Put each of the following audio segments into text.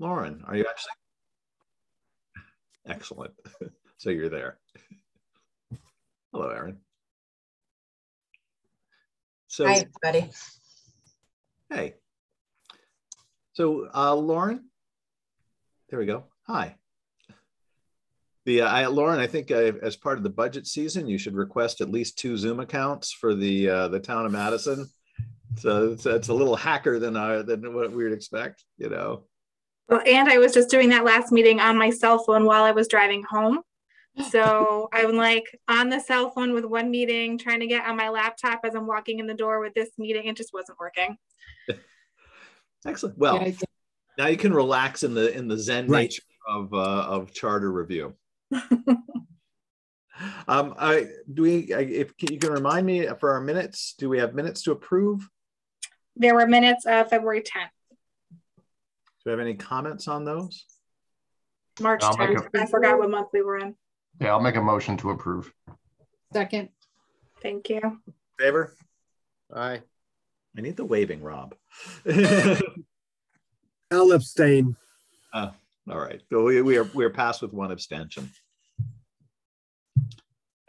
Lauren, are you actually? Excellent. So you're there. Hello, Erin. So, hi, everybody. Hey. So, Lauren, there we go. Hi. Lauren, I think as part of the budget season, you should request at least 2 Zoom accounts for the town of Madison. So it's a little hacker than what we would expect, you know. Well, and I was just doing that last meeting on my cell phone while I was driving home. So I'm like on the cell phone with one meeting, trying to get on my laptop as I'm walking in the door with this meeting. It just wasn't working. Excellent. Well, now you can relax in the Zen nature of charter review. If you can remind me for our minutes, do we have minutes to approve? There were minutes of February 10th. Do we have any comments on those? March 10th. I forgot what month we were in. Yeah, I'll make a motion to approve. Second. Thank you. Favor? Aye. I need the waving, Rob. I'll abstain. All right. So we are passed with 1 abstention.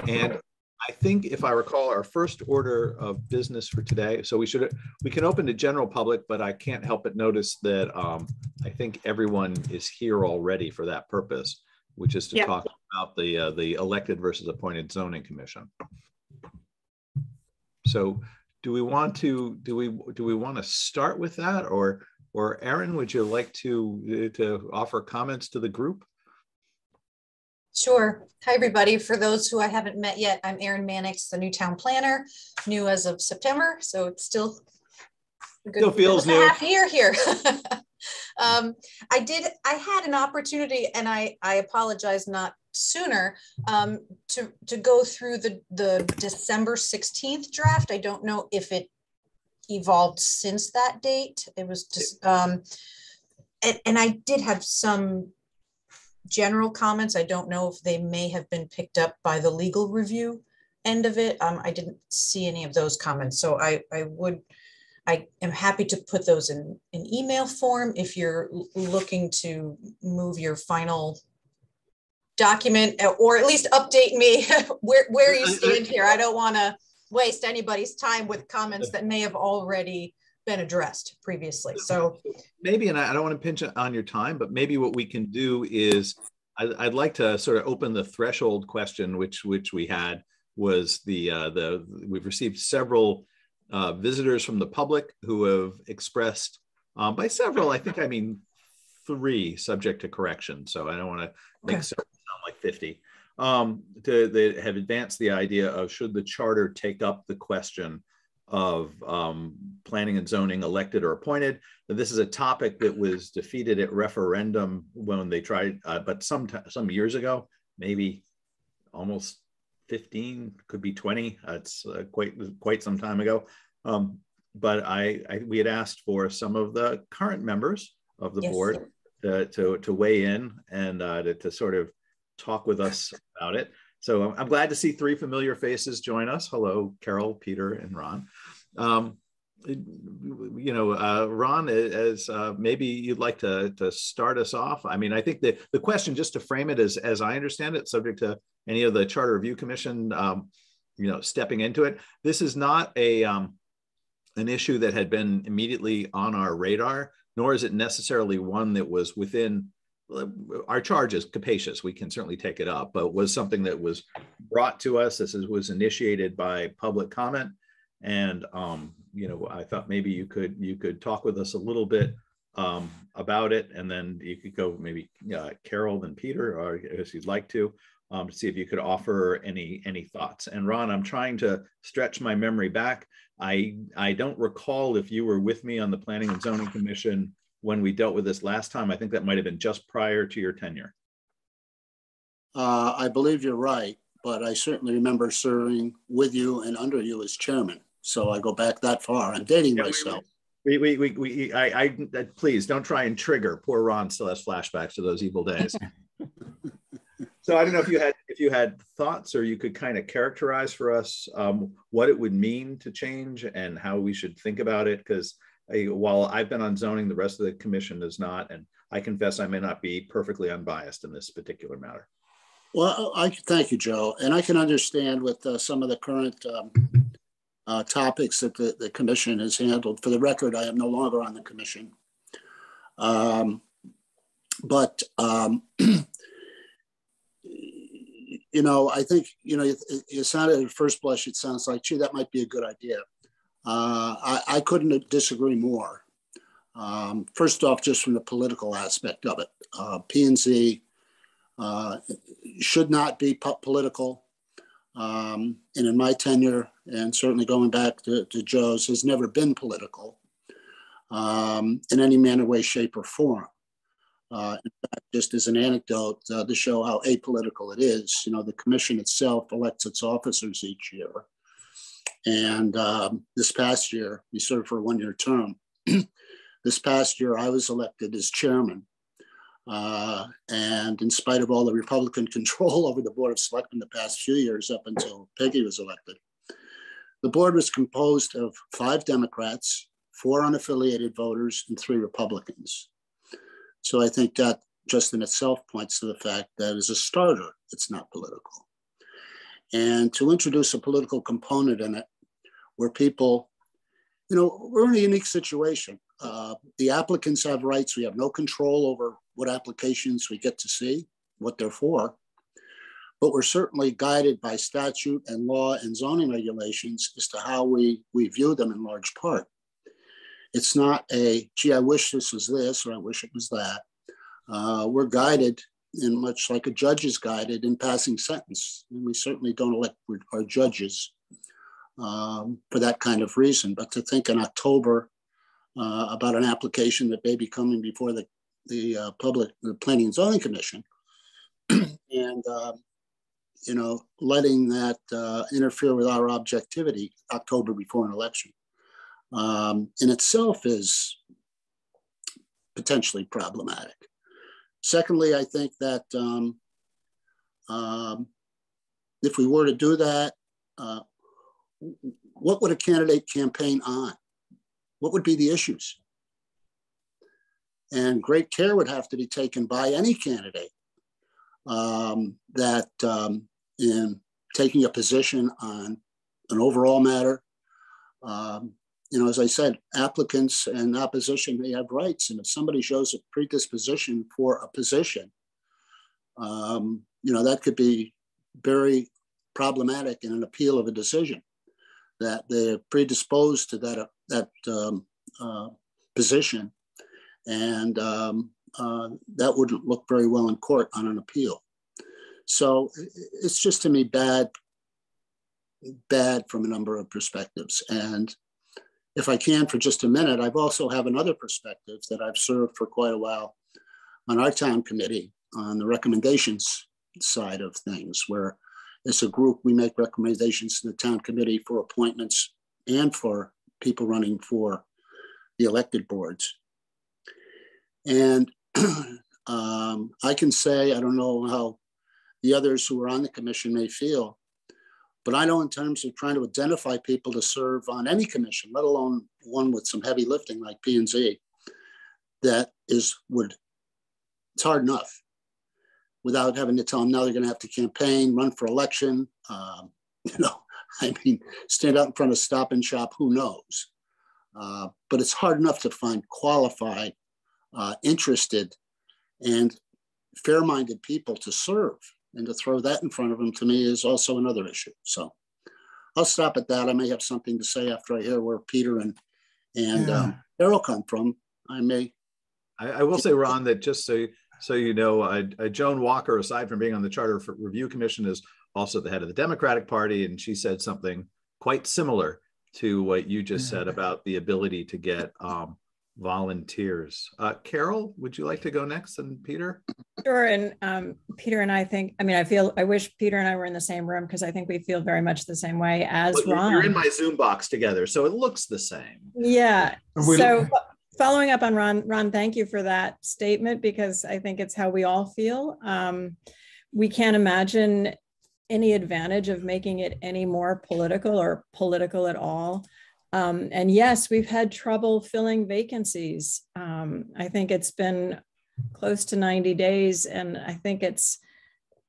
And I think, if I recall, our first order of business for today, so we can open to general public, but I can't help but notice that I think everyone is here already for that purpose, which is to talk about the elected versus appointed zoning commission. So do we want to start with that, or Erin, would you like to offer comments to the group? Sure. Hi, everybody. For those who I haven't met yet, I'm Erin Mannix, the new town planner, new as of September. So it's still a good, still feels new. Half year here. I had an opportunity, and I apologize not sooner, to go through the December 16th draft. I don't know if it evolved since that date. It was just, and I did have some general comments. I don't know if they may have been picked up by the legal review end of it. I didn't see any of those comments. So I am happy to put those in email form if you're looking to move your final document, or at least update me where you stand here. I don't want to waste anybody's time with comments that may have already been addressed previously. So maybe, and I don't want to pinch on your time, but maybe what we can do is I'd like to sort of open the threshold question, which we had was we've received several visitors from the public who have expressed, by several, I think I mean 3, subject to correction. So I don't want to make several sound like 50. They have advanced the idea of, should the charter take up the question of planning and zoning, elected or appointed. This is a topic that was defeated at referendum when they tried, but some years ago, maybe almost 15, could be 20. It's quite some time ago. But we had asked for some of the current members of the board to weigh in and to sort of talk with us about it. So I'm glad to see 3 familiar faces join us. Hello, Carol, Peter, and Ron. Ron, as maybe you'd like to start us off. I mean, I think the question, just to frame it as I understand it, subject to any of the Charter Review Commission, stepping into it. This is not an issue that had been immediately on our radar, nor is it necessarily one that was within our charge is capacious. We can certainly take it up, but was something that was brought to us. This was initiated by public comment, and I thought maybe you could talk with us a little bit about it, and then you could go maybe Carol and Peter, or if you'd like to see if you could offer any thoughts. And Ron, I'm trying to stretch my memory back. I don't recall if you were with me on the Planning and Zoning Commission when we dealt with this last time. I think that might have been just prior to your tenure. I believe you're right, but I certainly remember serving with you and under you as chairman. So I go back that far. I'm dating myself. Please don't try and trigger. Poor Ron still has flashbacks to those evil days. So I don't know if you had thoughts, or you could kind of characterize for us what it would mean to change and how we should think about it. Because while I've been on zoning, the rest of the commission is not, and I confess I may not be perfectly unbiased in this particular matter. Well, thank you, Joe. And I can understand with some of the current topics that the commission has handled. For the record, I am no longer on the commission. You know, I think, you know, it sounded at first blush, it sounds like, gee, that might be a good idea. I couldn't disagree more. First off, just from the political aspect of it, P&Z should not be political. And in my tenure, and certainly going back to Joe's, has never been political in any manner, way, shape, or form. In fact, just as an anecdote to show how apolitical it is, you know, the commission itself elects its officers each year. And this past year, we served for a one-year term. This past year, I was elected as chairman. And in spite of all the Republican control over the Board of Selectmen the past few years, up until Peggy was elected, the board was composed of 5 Democrats, 4 unaffiliated voters, and 3 Republicans. So I think that just in itself points to the fact that as a starter, it's not political. And to introduce a political component in it where people, you know, we're in a unique situation. The applicants have rights. We have no control over what applications we get to see, what they're for. But we're certainly guided by statute and law and zoning regulations as to how we view them in large part. It's not a, gee, I wish this was this, or I wish it was that. We're guided in much like a judge is guided in passing sentence. And we certainly don't elect our judges for that kind of reason. But to think in October about an application that may be coming before the Planning and Zoning Commission, and you know, letting that interfere with our objectivity October before an election, in itself is potentially problematic. Secondly, I think that if we were to do that, what would a candidate campaign on? What would be the issues? And great care would have to be taken by any candidate that in taking a position on an overall matter. You know, as I said, applicants and opposition, they have rights. And if somebody shows a predisposition for a position, you know, that could be very problematic in an appeal of a decision, that they're predisposed to that position. And that wouldn't look very well in court on an appeal. So it's just, to me, bad from a number of perspectives. And if I can, for just a minute, I've also have another perspective that I've served for quite a while on our town committee on the recommendations side of things, where as a group, we make recommendations to the town committee for appointments and for people running for the elected boards. And I can say, I don't know how the others who are on the commission may feel, but I know in terms of trying to identify people to serve on any commission, let alone one with some heavy lifting like P&Z, it's hard enough without having to tell them now they're going to have to campaign, run for election, you know, I mean, stand out in front of Stop and Shop, who knows? But it's hard enough to find qualified, interested, and fair-minded people to serve. And to throw that in front of them, to me, is also another issue. So I'll stop at that. I may have something to say after I hear where Peter and Errol come from. I will say, Ron, that just so you know, Joan Walker, aside from being on the Charter Review Commission, is also the head of the Democratic Party, and she said something quite similar to what you just said about the ability to get volunteers. Carol, would you like to go next, and Peter? Sure. And Peter and I wish Peter and I were in the same room, because I think we feel very much the same way as Ron. You're in my Zoom box together, so it looks the same. Yeah. following up on Ron, thank you for that statement, because I think it's how we all feel. We can't imagine any advantage of making it any more political or political at all. And yes, we've had trouble filling vacancies. I think it's been close to 90 days. And I think it's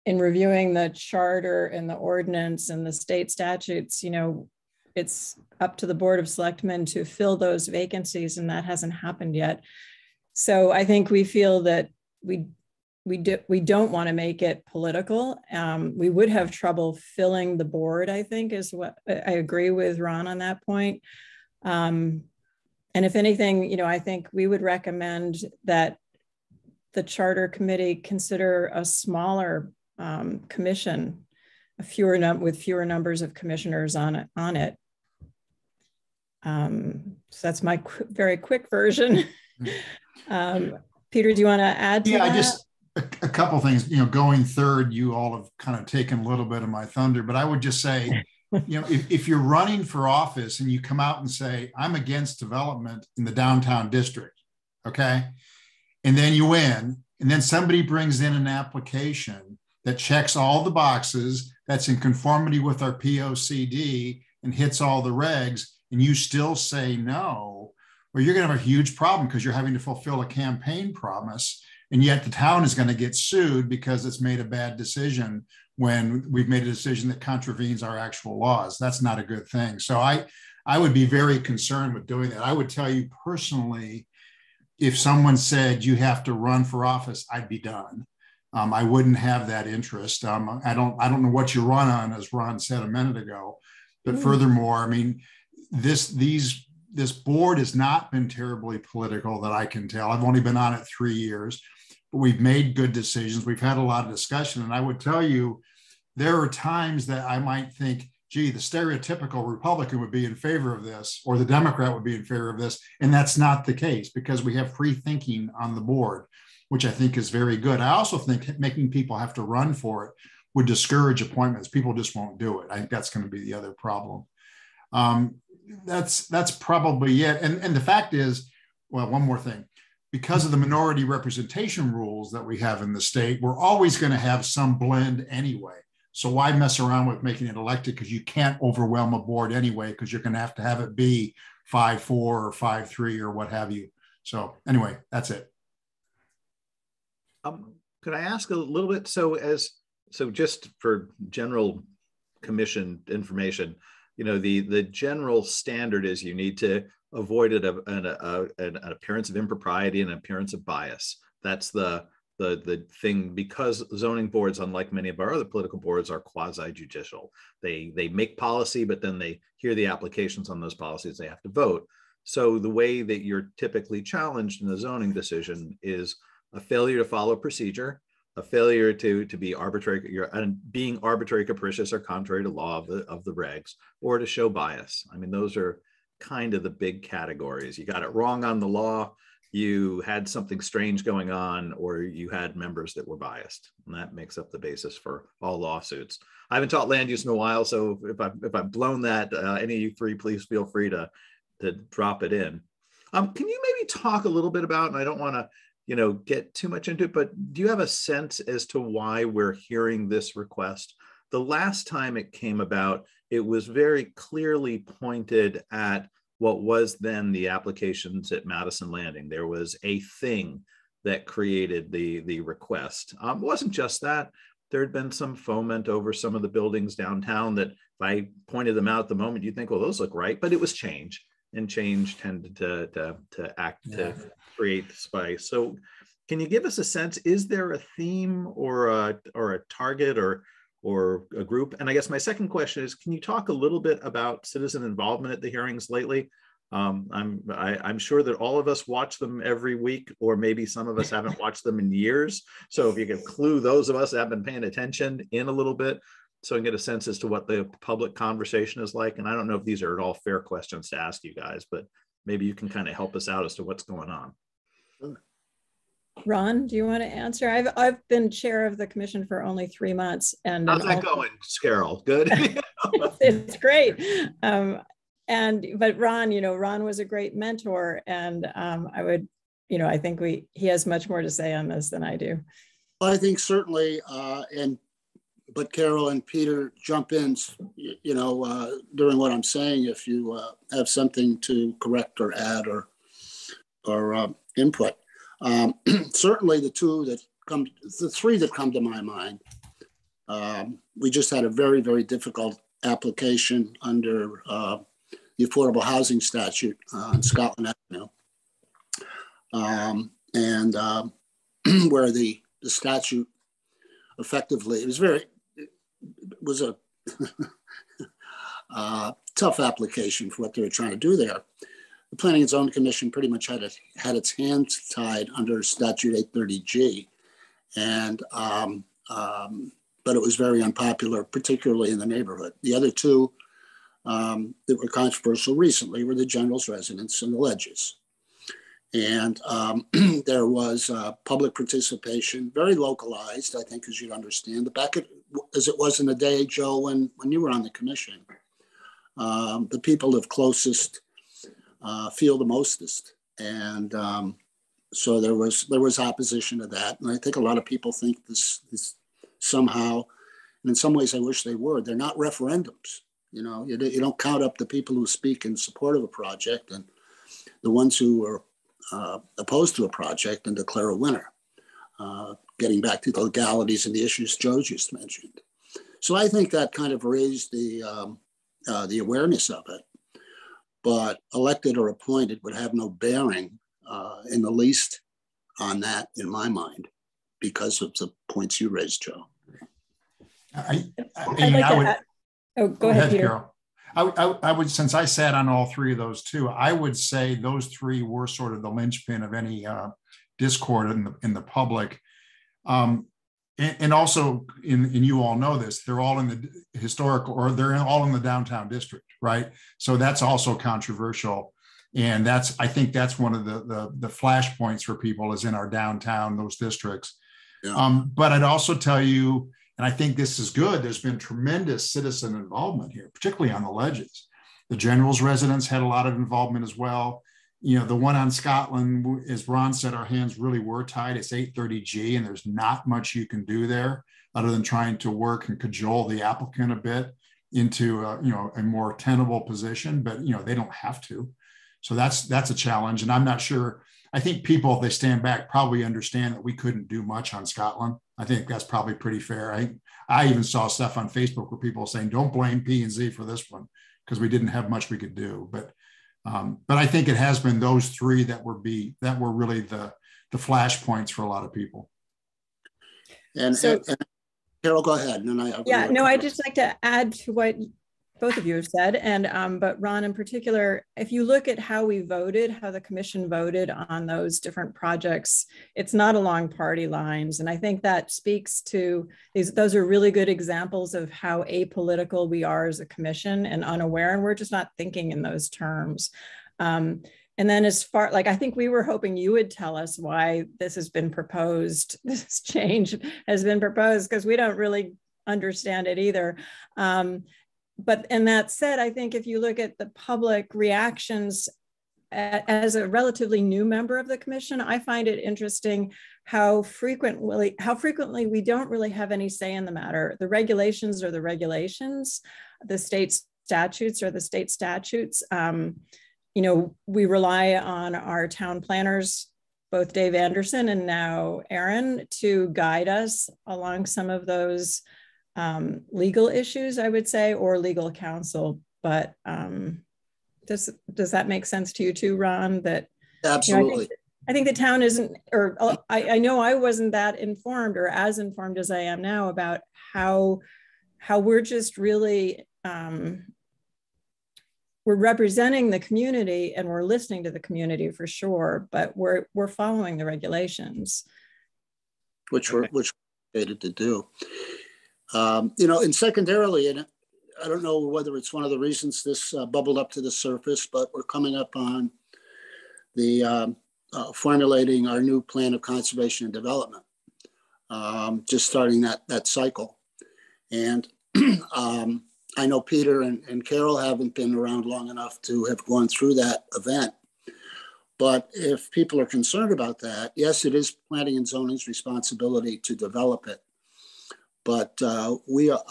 in reviewing the charter and the ordinance and the state statutes, you know, it's up to the Board of Selectmen to fill those vacancies, and that hasn't happened yet. So I think we feel that we don't want to make it political. We would have trouble filling the board, I think, is what I agree with Ron on that point. And if anything, you know, I think we would recommend that the Charter Committee consider a smaller commission, with fewer numbers of commissioners on it. So that's my very quick version. Peter, do you want to add to that? Yeah, just a couple things. You know, going third, you all have kind of taken a little bit of my thunder, but I would just say, you know, if you're running for office and you come out and say, I'm against development in the downtown district, okay, and then you win, and then somebody brings in an application that checks all the boxes, that's in conformity with our POCD and hits all the regs, and you still say no, well, you're going to have a huge problem because you're having to fulfill a campaign promise. And yet the town is going to get sued because it's made a bad decision when we've made a decision that contravenes our actual laws. That's not a good thing. So I would be very concerned with doing that. I would tell you personally, if someone said you have to run for office, I'd be done. I wouldn't have that interest. I don't know what you run on, as Ron said a minute ago. But furthermore, I mean, this board has not been terribly political that I can tell. I've only been on it 3 years, but we've made good decisions. We've had a lot of discussion. And I would tell you, there are times that I might think, gee, the stereotypical Republican would be in favor of this, or the Democrat would be in favor of this. And that's not the case, because we have free thinking on the board, which I think is very good. I also think making people have to run for it would discourage appointments. People just won't do it. I think that's going to be the other problem. That's probably it. And the fact is, well, one more thing, because of the minority representation rules that we have in the state, we're always going to have some blend anyway. So why mess around with making it elected? Because you can't overwhelm a board anyway, because you're going to have it be 5-4 or 5-3 or what have you. So anyway, that's it. Could I ask a little bit? So just for general commission information, you know, the general standard is you need to avoid an appearance of impropriety and an appearance of bias. That's the thing, because zoning boards, unlike many of our other political boards, are quasi-judicial. They make policy, but then they hear the applications on those policies, they have to vote. So the way that you're typically challenged in a zoning decision is a failure to follow procedure, a failure to be arbitrary, being arbitrary, capricious, or contrary to law of the regs, or to show bias. I mean, those are kind of the big categories. You got it wrong on the law, you had something strange going on, or you had members that were biased. And that makes up the basis for all lawsuits. I haven't taught land use in a while, so if I've blown that, any of you three, please feel free to drop it in. Can you maybe talk a little bit about, and I don't want to get too much into it, but do you have a sense as to why we're hearing this request? The last time it came about, it was very clearly pointed at what was then the applications at Madison Landing. There was a thing that created the request. It wasn't just that. There had been some foment over some of the buildings downtown that, if I pointed them out at the moment, you'd think, well, those look right, but it was change, and change tended to create spice. So can you give us a sense, is there a theme or a target or a group? And I guess my second question is, can you talk a little bit about citizen involvement at the hearings lately? I'm sure that all of us watch them every week, or maybe some of us haven't watched them in years. So if you could clue those of us that have been paying attention in a little bit, so I can get a sense as to what the public conversation is like. And I don't know if these are at all fair questions to ask you guys, but maybe you can kind of help us out as to what's going on. Ron, do you want to answer? I've been chair of the commission for only 3 months. And how's that going, Carol? Good? It's great. But Ron, Ron was a great mentor, and I would, I think he has much more to say on this than I do. Well, I think certainly, but Carol and Peter, jump in, during what I'm saying, if you have something to correct or add or input. Certainly the three that come to my mind. We just had a very, very difficult application under the Affordable Housing Statute on Scotland Avenue, where the statute effectively, it was a tough application for what they were trying to do there. The Planning and Zoning Commission pretty much had its hands tied under Statute 830G, but it was very unpopular, particularly in the neighborhood. The other two that were controversial recently were the general's residence and the ledges. And there was public participation, very localized, I think, as you'd understand. As it was in the day, Joe, when you were on the commission, the people of closest feel the mostest. And so there was opposition to that. And I think a lot of people think this somehow, and in some ways I wish they were, they're not referendums. You don't count up the people who speak in support of a project and the ones who are opposed to a project and declare a winner, getting back to the legalities and the issues Joe just mentioned. So I think that kind of raised the awareness of it, but elected or appointed would have no bearing in the least on that, in my mind, because of the points you raised, Joe. Go ahead, Peter. Carol. I would, since I sat on all three of those too, I would say those three were sort of the linchpin of any discord in the public. And also, and you all know this, they're all in the historical, or they're all in the downtown district, right? So that's also controversial. And I think that's one of the flashpoints for people is in our downtown, those districts. Yeah. But I'd also tell you, and I think this is good, there's been tremendous citizen involvement here, particularly on the ledges. The general's residents had a lot of involvement as well. The one on Scotland, as Ron said, our hands really were tied. It's 830G, and there's not much you can do there other than trying to work and cajole the applicant a bit into a more tenable position, but they don't have to. So that's a challenge. And I'm not sure, I think people, if they stand back, probably understand that we couldn't do much on Scotland. I think that's probably pretty fair. I even saw stuff on Facebook where people were saying, don't blame P&Z for this one, because we didn't have much we could do. But I think it has been those three that were really the flashpoints for a lot of people. And Carol, go ahead. And then I'd just like to add to what both of you have said, and but Ron in particular, if you look at how the commission voted on those different projects, it's not along party lines. And I think that speaks to those are really good examples of how apolitical we are as a commission and unaware, and we're just not thinking in those terms. And then as far, I think we were hoping you would tell us why this has been proposed, this change has been proposed, because we don't really understand it either. But and that said, I think if you look at the public reactions as a relatively new member of the commission, I find it interesting how frequently we don't really have any say in the matter. The regulations are the regulations, the state statutes are the state statutes. We rely on our town planners, both Dave Anderson and now Aaron, to guide us along some of those legal issues, I would say, or legal counsel. But does that make sense to you too, Ron? That absolutely. I think the town isn't, or I know I wasn't that informed or as informed as I am now about how we're just really we're representing the community and we're listening to the community for sure, but we're following the regulations, which we're stated to do. And secondarily, and I don't know whether it's one of the reasons this bubbled up to the surface, but we're coming up on the formulating our new plan of conservation and development, just starting that cycle. And I know Peter and Carol haven't been around long enough to have gone through that event. But if people are concerned about that, yes, it is planning and zoning's responsibility to develop it. But we are,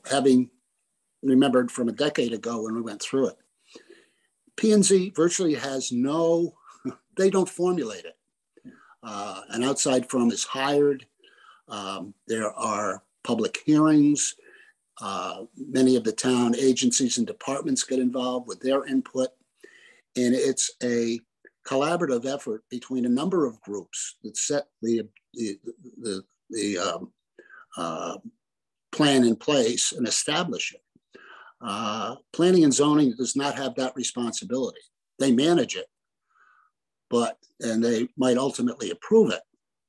having remembered from a decade ago when we went through it, P&Z virtually has no, they don't formulate it. An outside firm is hired. There are public hearings. Many of the town agencies and departments get involved with their input. And it's a collaborative effort between a number of groups that set the plan in place and establish it. Planning and zoning does not have that responsibility. They manage it, and they might ultimately approve it,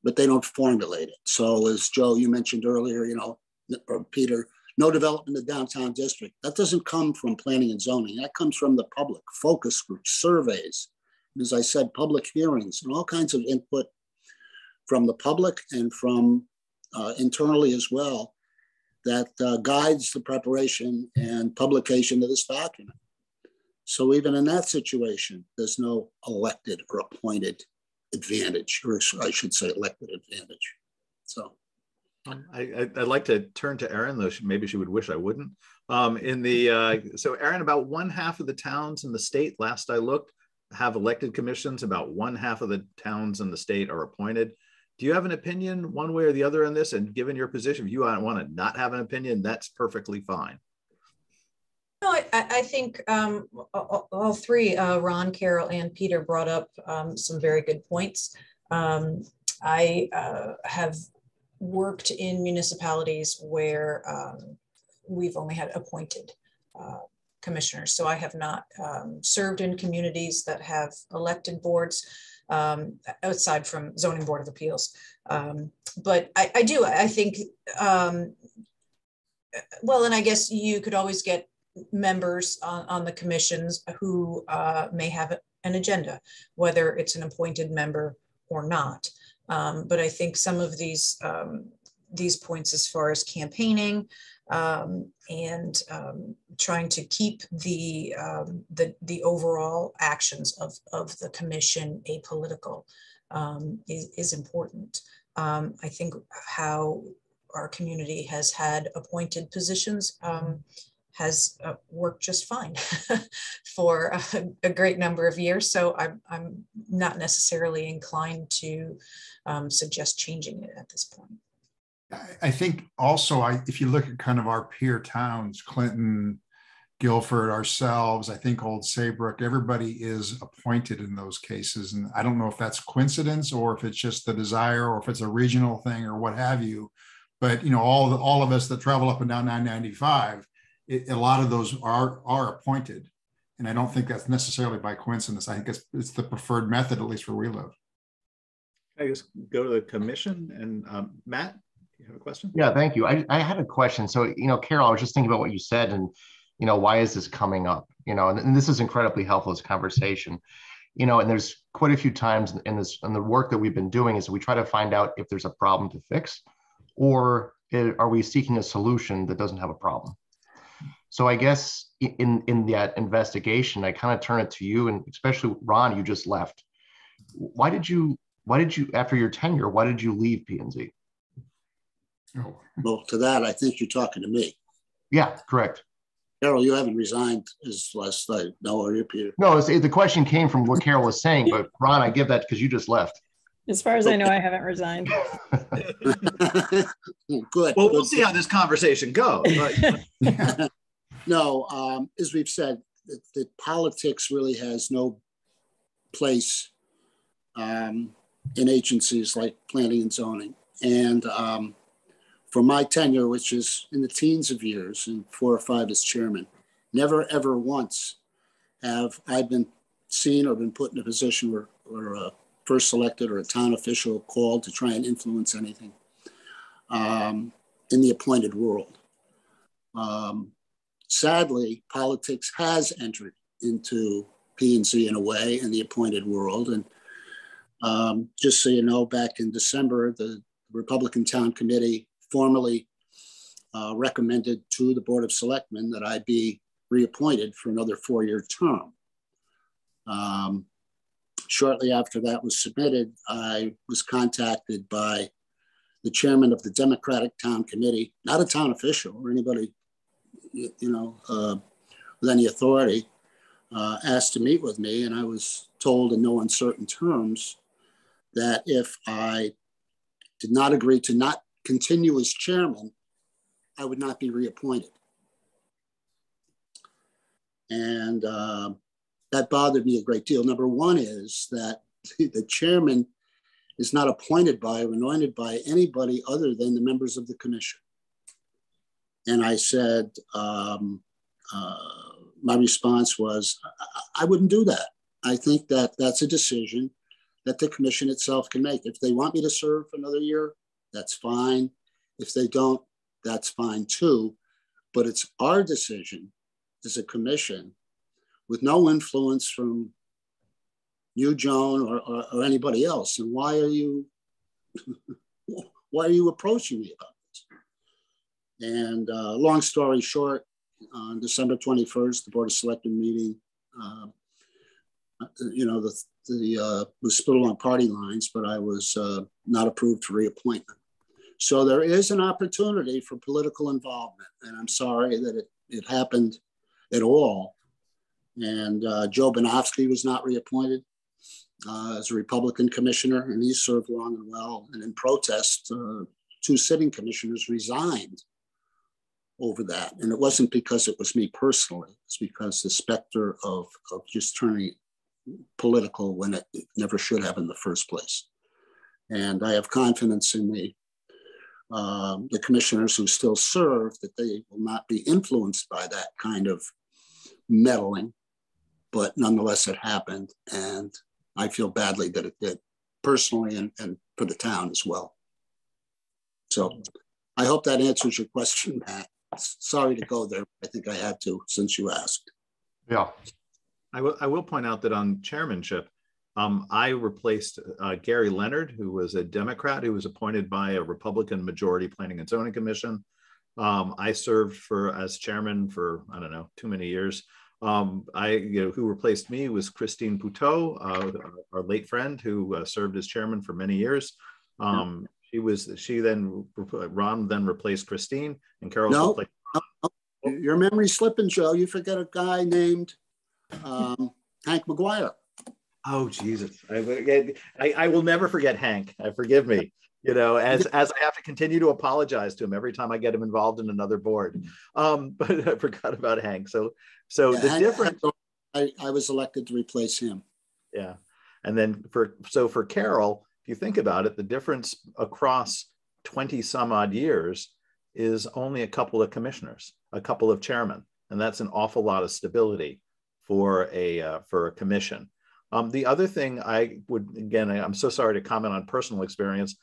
but they don't formulate it. So as Joe, you mentioned earlier, or Peter, no development in the downtown district. That doesn't come from planning and zoning. That comes from the public, focus groups, surveys, and as I said, public hearings, and all kinds of input from the public and from internally as well, that guides the preparation and publication of this document. So even in that situation, there's no elected or appointed advantage, or I should say elected advantage. So. I'd like to turn to Erin, though maybe she would wish I wouldn't. So Erin, about 1/2 of the towns in the state, last I looked, have elected commissions. About 1/2 of the towns in the state are appointed. Do you have an opinion one way or the other on this? And given your position, if you want to not have an opinion, that's perfectly fine. No, I think all three, Ron, Carol, and Peter brought up some very good points. I have worked in municipalities where we've only had appointed commissioners. So I have not served in communities that have elected boards outside from Zoning Board of Appeals. But I think, well, and I guess you could always get members on the commissions who may have an agenda, whether it's an appointed member or not. But I think some of these points as far as campaigning and trying to keep the overall actions of the commission apolitical is important. I think how our community has had appointed positions has worked just fine for a great number of years. So I'm not necessarily inclined to suggest changing it at this point. I think also, if you look at kind of our peer towns, Clinton, Guilford, ourselves, I think Old Saybrook, everybody is appointed in those cases. And I don't know if that's coincidence or if it's just the desire or if it's a regional thing or what have you. But, all of us that travel up and down 995, a lot of those are appointed. And I don't think that's necessarily by coincidence. I think it's the preferred method, at least where we live. I just go to the commission and Matt, you have a question? Yeah, thank you. I had a question. So, Carol, I was just thinking about what you said and, why is this coming up? And this is incredibly helpful, this conversation, and there's quite a few times in the work that we've been doing is we try to find out if there's a problem to fix or are we seeking a solution that doesn't have a problem? So I guess in that investigation, I kind of turn it to you, and especially Ron, you just left. Why did you, after your tenure, why did you leave P&Z? Oh. Well, to that, I think you're talking to me. Yeah, correct. Carol, you haven't resigned as last night. No, are you, Peter? No, the question came from what Carol was saying, but Ron, I give that because you just left. As far as I know, I haven't resigned. Good. Well, we'll see how this conversation goes. No, as we've said, that politics really has no place in agencies like planning and zoning. And for my tenure, which is in the teens of years and 4 or 5 as chairman, never, ever once have I been seen or been put in a position where a first selected or a town official called to try and influence anything in the appointed world. Sadly, politics has entered into P&Z in a way in the appointed world. And just so you know, back in December, the Republican Town Committee formally recommended to the Board of Selectmen that I be reappointed for another 4-year term. Shortly after that was submitted, I was contacted by the chairman of the Democratic Town Committee, not a town official or anybody, with any authority, asked to meet with me, and I was told in no uncertain terms that if I did not agree to not continue as chairman, I would not be reappointed. And that bothered me a great deal. Number one is that the chairman is not appointed by or anointed by anybody other than the members of the commission. And I said, my response was, I wouldn't do that. I think that that's a decision that the commission itself can make. If they want me to serve for another year, that's fine. If they don't, that's fine too. But it's our decision as a commission, with no influence from you, Joan, or anybody else. And why are you approaching me about this? And long story short, on December 21st, the Board of Selectmen meeting, was split along party lines, but I was not approved for reappointment. So there is an opportunity for political involvement, and I'm sorry that it happened at all. And Joe Banofsky was not reappointed as a Republican commissioner, and he served long and well. And in protest, 2 sitting commissioners resigned over that. And it wasn't because it was me personally, it's because the specter of just turning political when it never should have in the first place. And I have confidence in the commissioners who still serve, that they will not be influenced by that kind of meddling, but nonetheless it happened. And I feel badly that it did, personally and for the town as well. So I hope that answers your question, Matt. Sorry to go there. I think I had to, since you asked. Yeah. I will point out that on chairmanship, I replaced Gary Leonard, who was a Democrat who was appointed by a Republican majority Planning and Zoning Commission. I served as chairman for, I don't know, too many years. Who replaced me was Christine Poutot, our late friend, who served as chairman for many years. Ron then replaced Christine, and Carol replaced Ron. Your memory's slipping, Joe. You forget a guy named Hank McGuire. Oh, Jesus. I will never forget Hank. Forgive me. As I have to continue to apologize to him every time I get him involved in another board. But I forgot about Hank. So the difference. I was elected to replace him. Yeah. And then for Carol, if you think about it, the difference across 20 some odd years is only a couple of commissioners, a couple of chairmen. And that's an awful lot of stability for a commission. The other thing I'm so sorry to comment on personal experience.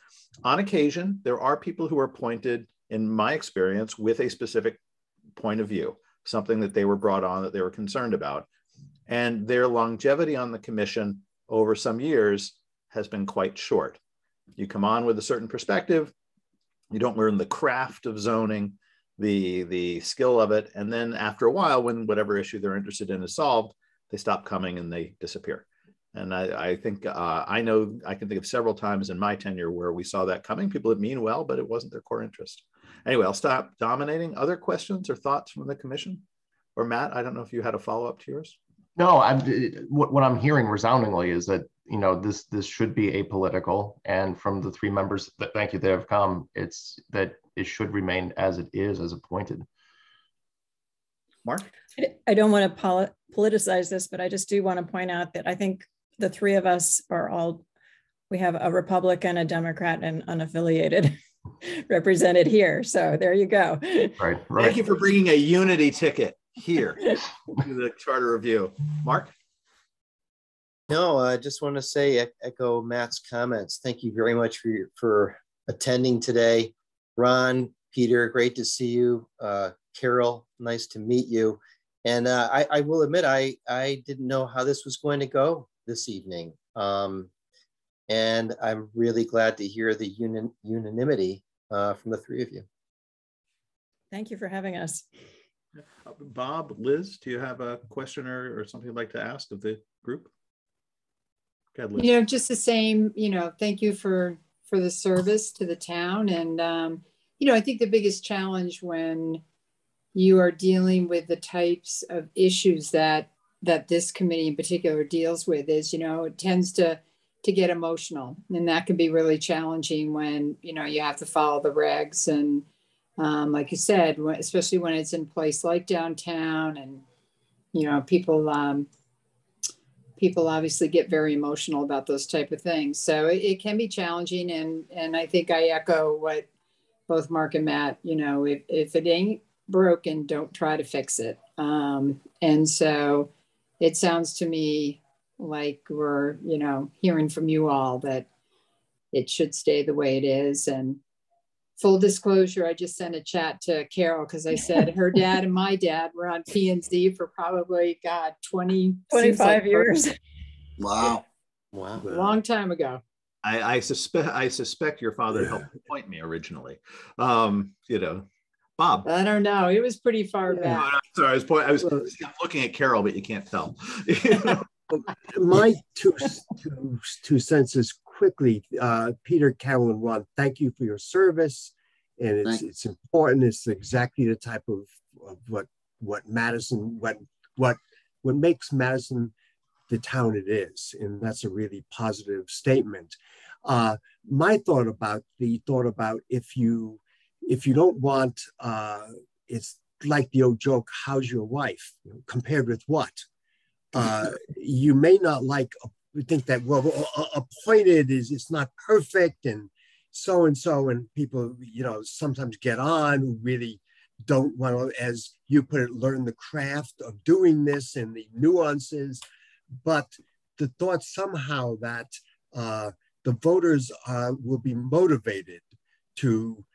On occasion, there are people who are appointed, in my experience, with a specific point of view, something that they were brought on that they were concerned about. And their longevity on the commission over some years has been quite short. You come on with a certain perspective, you don't learn the craft of zoning, the skill of it, and then after a while, when whatever issue they're interested in is solved, they stop coming and they disappear. And I think I can think of several times in my tenure where we saw that coming. People that mean well, but it wasn't their core interest. Anyway, I'll stop dominating. Other questions or thoughts from the commission? Or Matt, I don't know if you had a follow-up to yours. No, what I'm hearing resoundingly is that this should be apolitical, and from the 3 members that have come, it's that it should remain as it is, as appointed. Mark? I don't want to politicize this, but I just do want to point out that I think the 3 of us we have a Republican, a Democrat, and unaffiliated represented here. So there you go. Right. Thank you for bringing a unity ticket here to the charter review. Mark? No, I just want to say, echo Matt's comments. Thank you very much for attending today. Ron, Peter, great to see you. Carol, nice to meet you. And I will admit, I didn't know how this was going to go this evening. And I'm really glad to hear the unanimity from the 3 of you. Thank you for having us. Bob, Liz, do you have a question or something you'd like to ask of the group? Ahead, Liz. Just the same, thank you for the service to the town. And, I think the biggest challenge when you are dealing with the types of issues that this committee in particular deals with is, it tends to get emotional, and that can be really challenging when, you have to follow the regs. And like you said, especially when it's in place like downtown, and, people obviously get very emotional about those type of things. So it can be challenging. And I think I echo what both Mark and Matt, if it ain't broken, don't try to fix it. And so it sounds to me like we're, hearing from you all that it should stay the way it is. And full disclosure, I just sent a chat to Carol because I said her dad and my dad were on P&Z for probably, 25 years. Wow. Wow. A long time ago. I suspect your father helped appoint me originally. Bob. I don't know. It was pretty far back. No, sorry, I was looking at Carol, but you can't tell. My two senses quickly. Peter, Carol, and Ron, thank you for your service, and it's important. It's exactly the type of what Madison, what makes Madison the town it is, and that's a really positive statement. My thought about if you don't want, it's like the old joke, how's your wife? Compared with what? You may not think that, appointed it's not perfect and so, and people, sometimes get on who really don't want to, as you put it, learn the craft of doing this and the nuances. But the thought somehow that the voters will be motivated to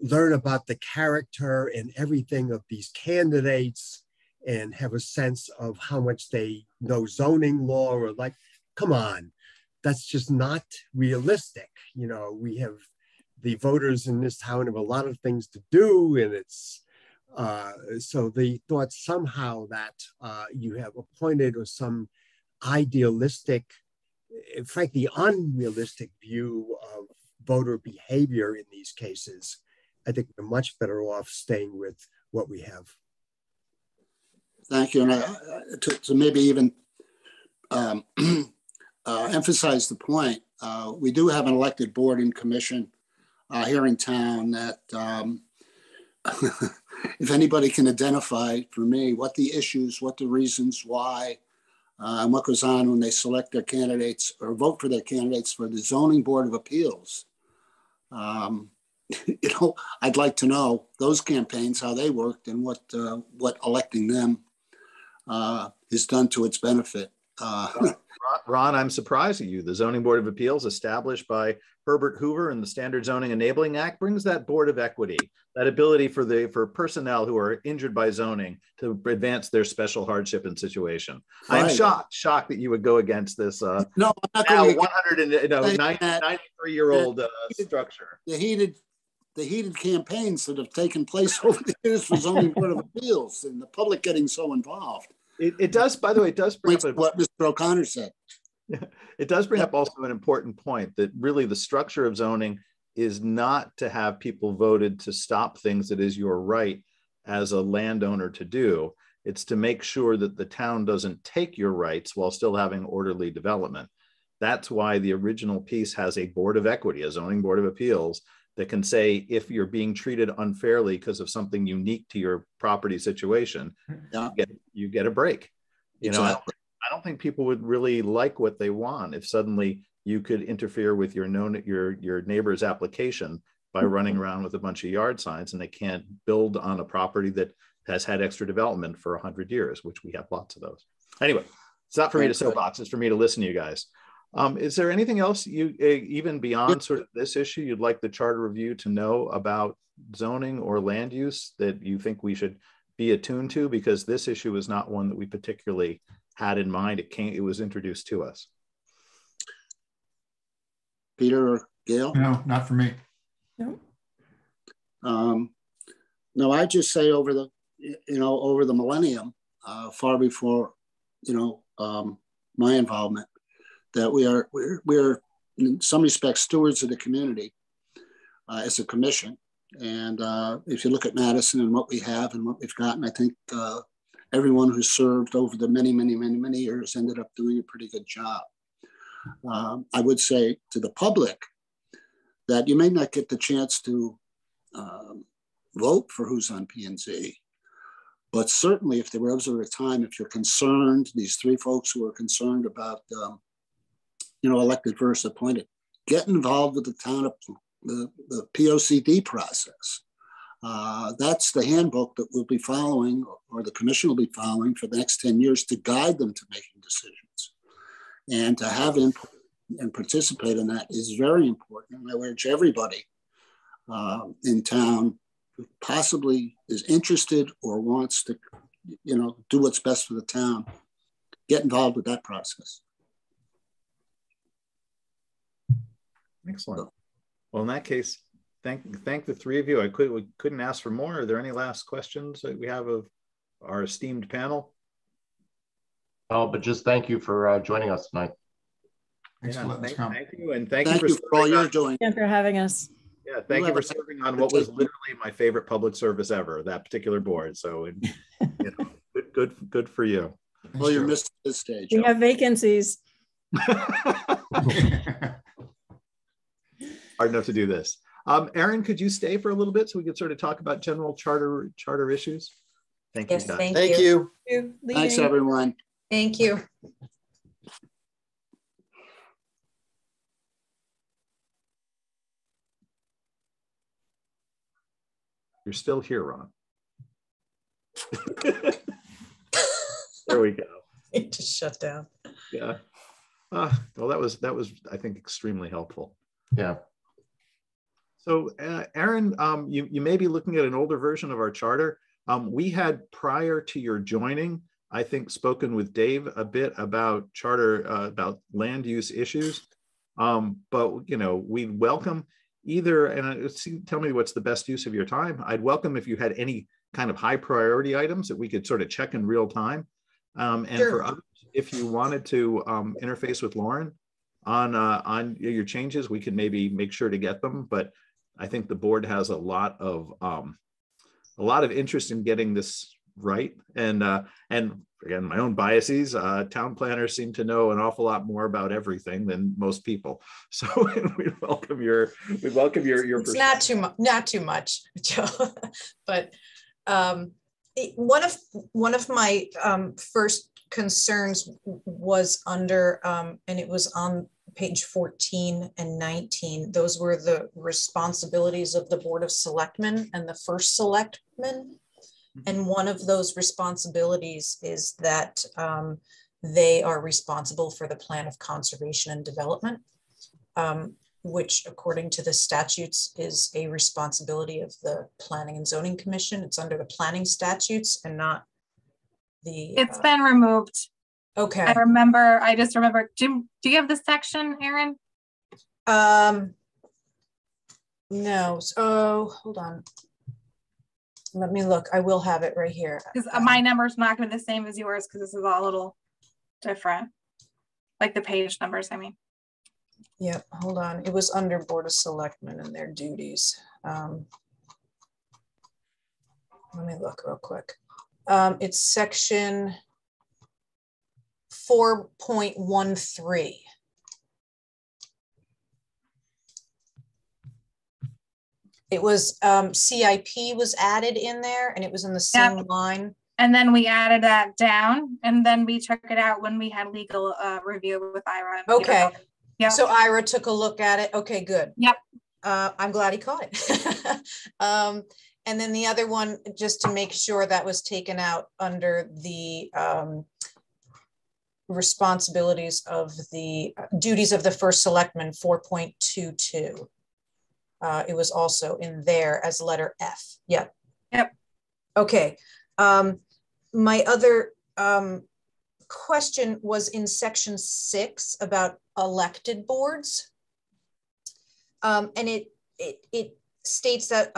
learn about the character and everything of these candidates and have a sense of how much they know zoning law, or come on, that's just not realistic. We have the voters in this town have a lot of things to do, and it's so the thought somehow that you have appointed or some idealistic, frankly unrealistic view of voter behavior in these cases, I think we're much better off staying with what we have. Thank you. And to maybe even emphasize the point, we do have an elected board and commission here in town that if anybody can identify for me what the issues, what the reasons why, and what goes on when they select their candidates or vote for their candidates for the Zoning Board of Appeals. I'd like to know those campaigns, how they worked, and what electing them is done to its benefit. Ron, I'm surprised at you. The Zoning Board of Appeals, established by Herbert Hoover in the Standard Zoning Enabling Act, brings that board of equity, that ability for personnel who are injured by zoning to advance their special hardship and situation. Right. I'm shocked that you would go against this. No, I'm not going 193-year-old structure. The heated campaigns that have taken place over the years for Zoning Board of Appeals and the public getting so involved. It does, by the way, it does bring up what Mr. O'Connor said. It does bring up also an important point that really the structure of zoning is not to have people voted to stop things that is your right as a landowner to do. It's to make sure that the town doesn't take your rights while still having orderly development. That's why the original piece has a board of equity, a zoning board of appeals, that can say if you're being treated unfairly because of something unique to your property situation, you get a break. Exactly. I don't think people would really like what they want if suddenly you could interfere with your neighbor's application by running around with a bunch of yard signs, and they can't build on a property that has had extra development for 100 years, which we have lots of those. Anyway, it's not for me to soapbox, it's for me to listen to you guys. Is there anything else you, even beyond sort of this issue, you'd like the charter review to know about zoning or land use that you think we should be attuned to? Because this issue is not one that we particularly had in mind. It was introduced to us. Peter or Gail? No, not for me. No. No, I just say over the millennium, far before, my involvement, that we're in some respects stewards of the community as a commission. And if you look at Madison and what we have and what we've gotten, I think everyone who served over the many, many, many, many years ended up doing a pretty good job. I would say to the public that you may not get the chance to vote for who's on P&Z, but certainly if there was ever a time, if you're concerned, these three folks who are concerned about, elected versus appointed, get involved with the town of the POCD process. That's the handbook that we'll be following, or the commission will be following for the next 10 years to guide them to making decisions. And to have input and participate in that is very important. And I urge everybody in town who possibly is interested or wants to, do what's best for the town, get involved with that process. Excellent. Well, in that case, thank the three of you. We couldn't ask for more. Are there any last questions that we have of our esteemed panel? Oh, but just thank you for joining us tonight. Excellent. Yeah, thank you, and thank you for all you're doing. Thank you for having us. Yeah, thank you for serving on what was literally my favorite public service ever, that particular board. So, good for you. Well, you're missing this stage. We have vacancies. Hard enough to do this. Erin, could you stay for a little bit so we could sort of talk about general charter issues? Thank you. Thank you. Thanks, everyone. Thank you. You're still here, Ron. There we go. It just shut down. Yeah. Well, that was I think extremely helpful. Yeah. So, Erin, you may be looking at an older version of our charter. We had, prior to your joining, I think, spoken with Dave a bit about charter, about land use issues. But we'd welcome either, and tell me what's the best use of your time. I'd welcome if you had any kind of high priority items that we could sort of check in real time. And sure. For others, if you wanted to interface with Lauren on your changes, we could maybe make sure to get them. But I think the board has a lot of interest in getting this right. And again, my own biases, town planners seem to know an awful lot more about everything than most people. So we welcome your it's not too much, Joe. But one of my first concerns was under, and it was on page 14 and 19. Those were the responsibilities of the Board of Selectmen and the first selectman. And one of those responsibilities is that they are responsible for the plan of conservation and development, which according to the statutes is a responsibility of the Planning and Zoning Commission. It's under the planning statutes and not the... It's been removed. Okay. I just remember, Jim, do you have the section, Erin? No, so hold on. Let me look. I will have it right here. Because my number's not going to be the same as yours because this is all a little different. Like the page numbers, I mean. Yep, hold on. It was under Board of Selectmen and their duties. Let me look real quick. It's section 4.13. It was CIP was added in there and it was in the same line. And then we added that down and then we took it out when we had legal review with Ira. Okay. Yeah. So Ira took a look at it. Okay, good. Yep. I'm glad he caught it. And then the other one, just to make sure that was taken out under the responsibilities of the duties of the first selectman, 4.22. It was also in there as letter F. Yep. Yep. Okay. My other question was in section 6 about elected boards. And it states that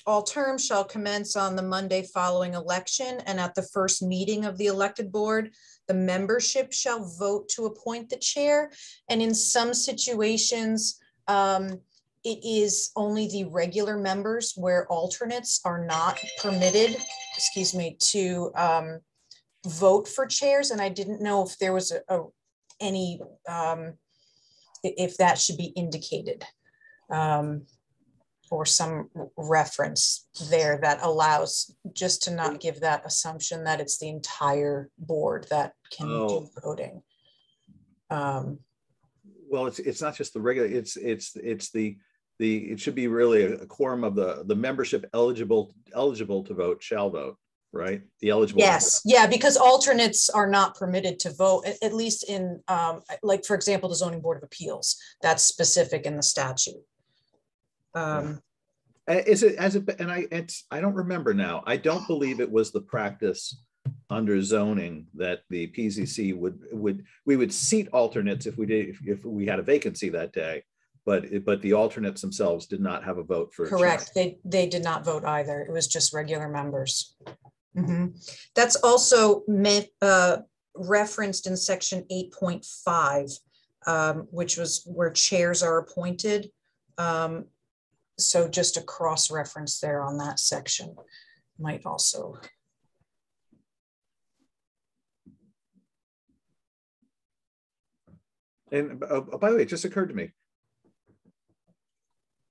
all terms shall commence on the Monday following election, and at the first meeting of the elected board, the membership shall vote to appoint the chair. And in some situations, it is only the regular members where alternates are not permitted, excuse me, to vote for chairs. And I didn't know if there was any, if that should be indicated. Or some reference there that allows, just to not give that assumption that it's the entire board that can do voting. Well, it's not just the regular, it's the it should be really a quorum of the membership eligible to vote shall vote, right? The eligible. Yes, yeah, because alternates are not permitted to vote, at least in like, for example, the Zoning Board of Appeals, that's specific in the statute. Is it and I don't remember now. I don't believe it was the practice under zoning that the PZC we would seat alternates if we had a vacancy that day, but the alternates themselves did not have a vote for. Correct. They did not vote either. It was just regular members. Mm-hmm. That's also referenced in section 8.5, which was where chairs are appointed. So just a cross-reference there on that section might also. And by the way, it just occurred to me.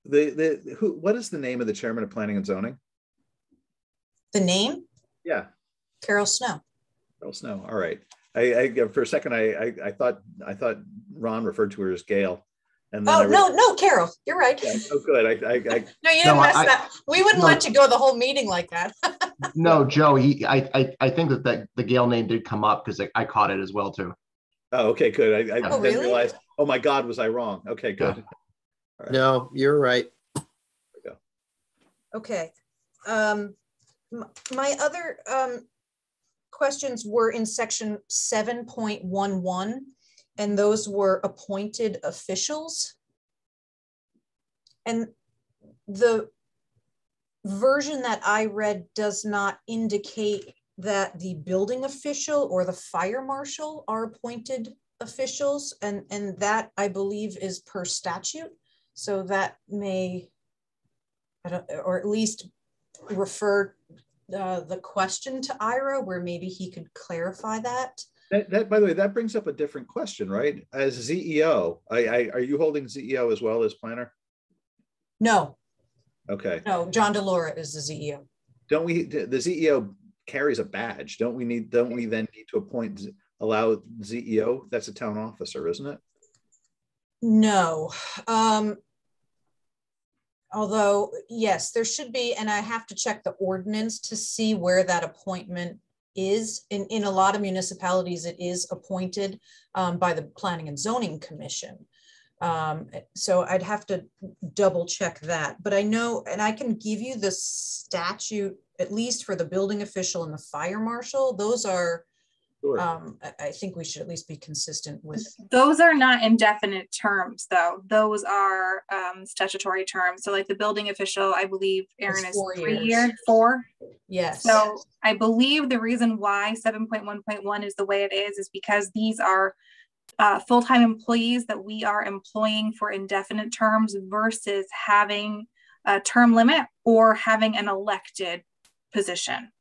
What is the name of the chairman of planning and zoning? The name? Yeah. Carol Snow. Carol Snow. All right. I for a second I thought Ron referred to her as Gail. And then no, Carol, you're right. Yeah, oh, good. No, you didn't mess that. We wouldn't let you go the whole meeting like that. No, Joe. I think that the Gail name did come up because I caught it as well too. Oh, okay, good. I really? didn't realize. Oh my God, was I wrong? Okay, good. Yeah. All right. No, you're right. There we go. Okay. My other questions were in section 7.11. And those were appointed officials. And the version that I read does not indicate that the building official or the fire marshal are appointed officials. And that, I believe, is per statute. So that may, or at least refer the question to Ira, where maybe he could clarify that. That, by the way, that brings up a different question, right? As ZEO, are you holding ZEO as well as planner? No. Okay. No, John DeLora is the ZEO. Don't we? The ZEO carries a badge. Don't we then need to allow ZEO? That's a town officer, isn't it? No. Although, yes, there should be, and I have to check the ordinance to see where that appointment is. In a lot of municipalities, it is appointed by the Planning and Zoning Commission. So I'd have to double check that, but I know, and I can give you the statute, at least for the building official and the fire marshal. Those are, Sure. I think we should at least be consistent with. Those are not indefinite terms though. Those are statutory terms. So like the building official, I believe, Aaron, is 4 years. 4. Yes. So I believe the reason why 7.1.1 is the way it is because these are full-time employees that we are employing for indefinite terms versus having a term limit or having an elected position.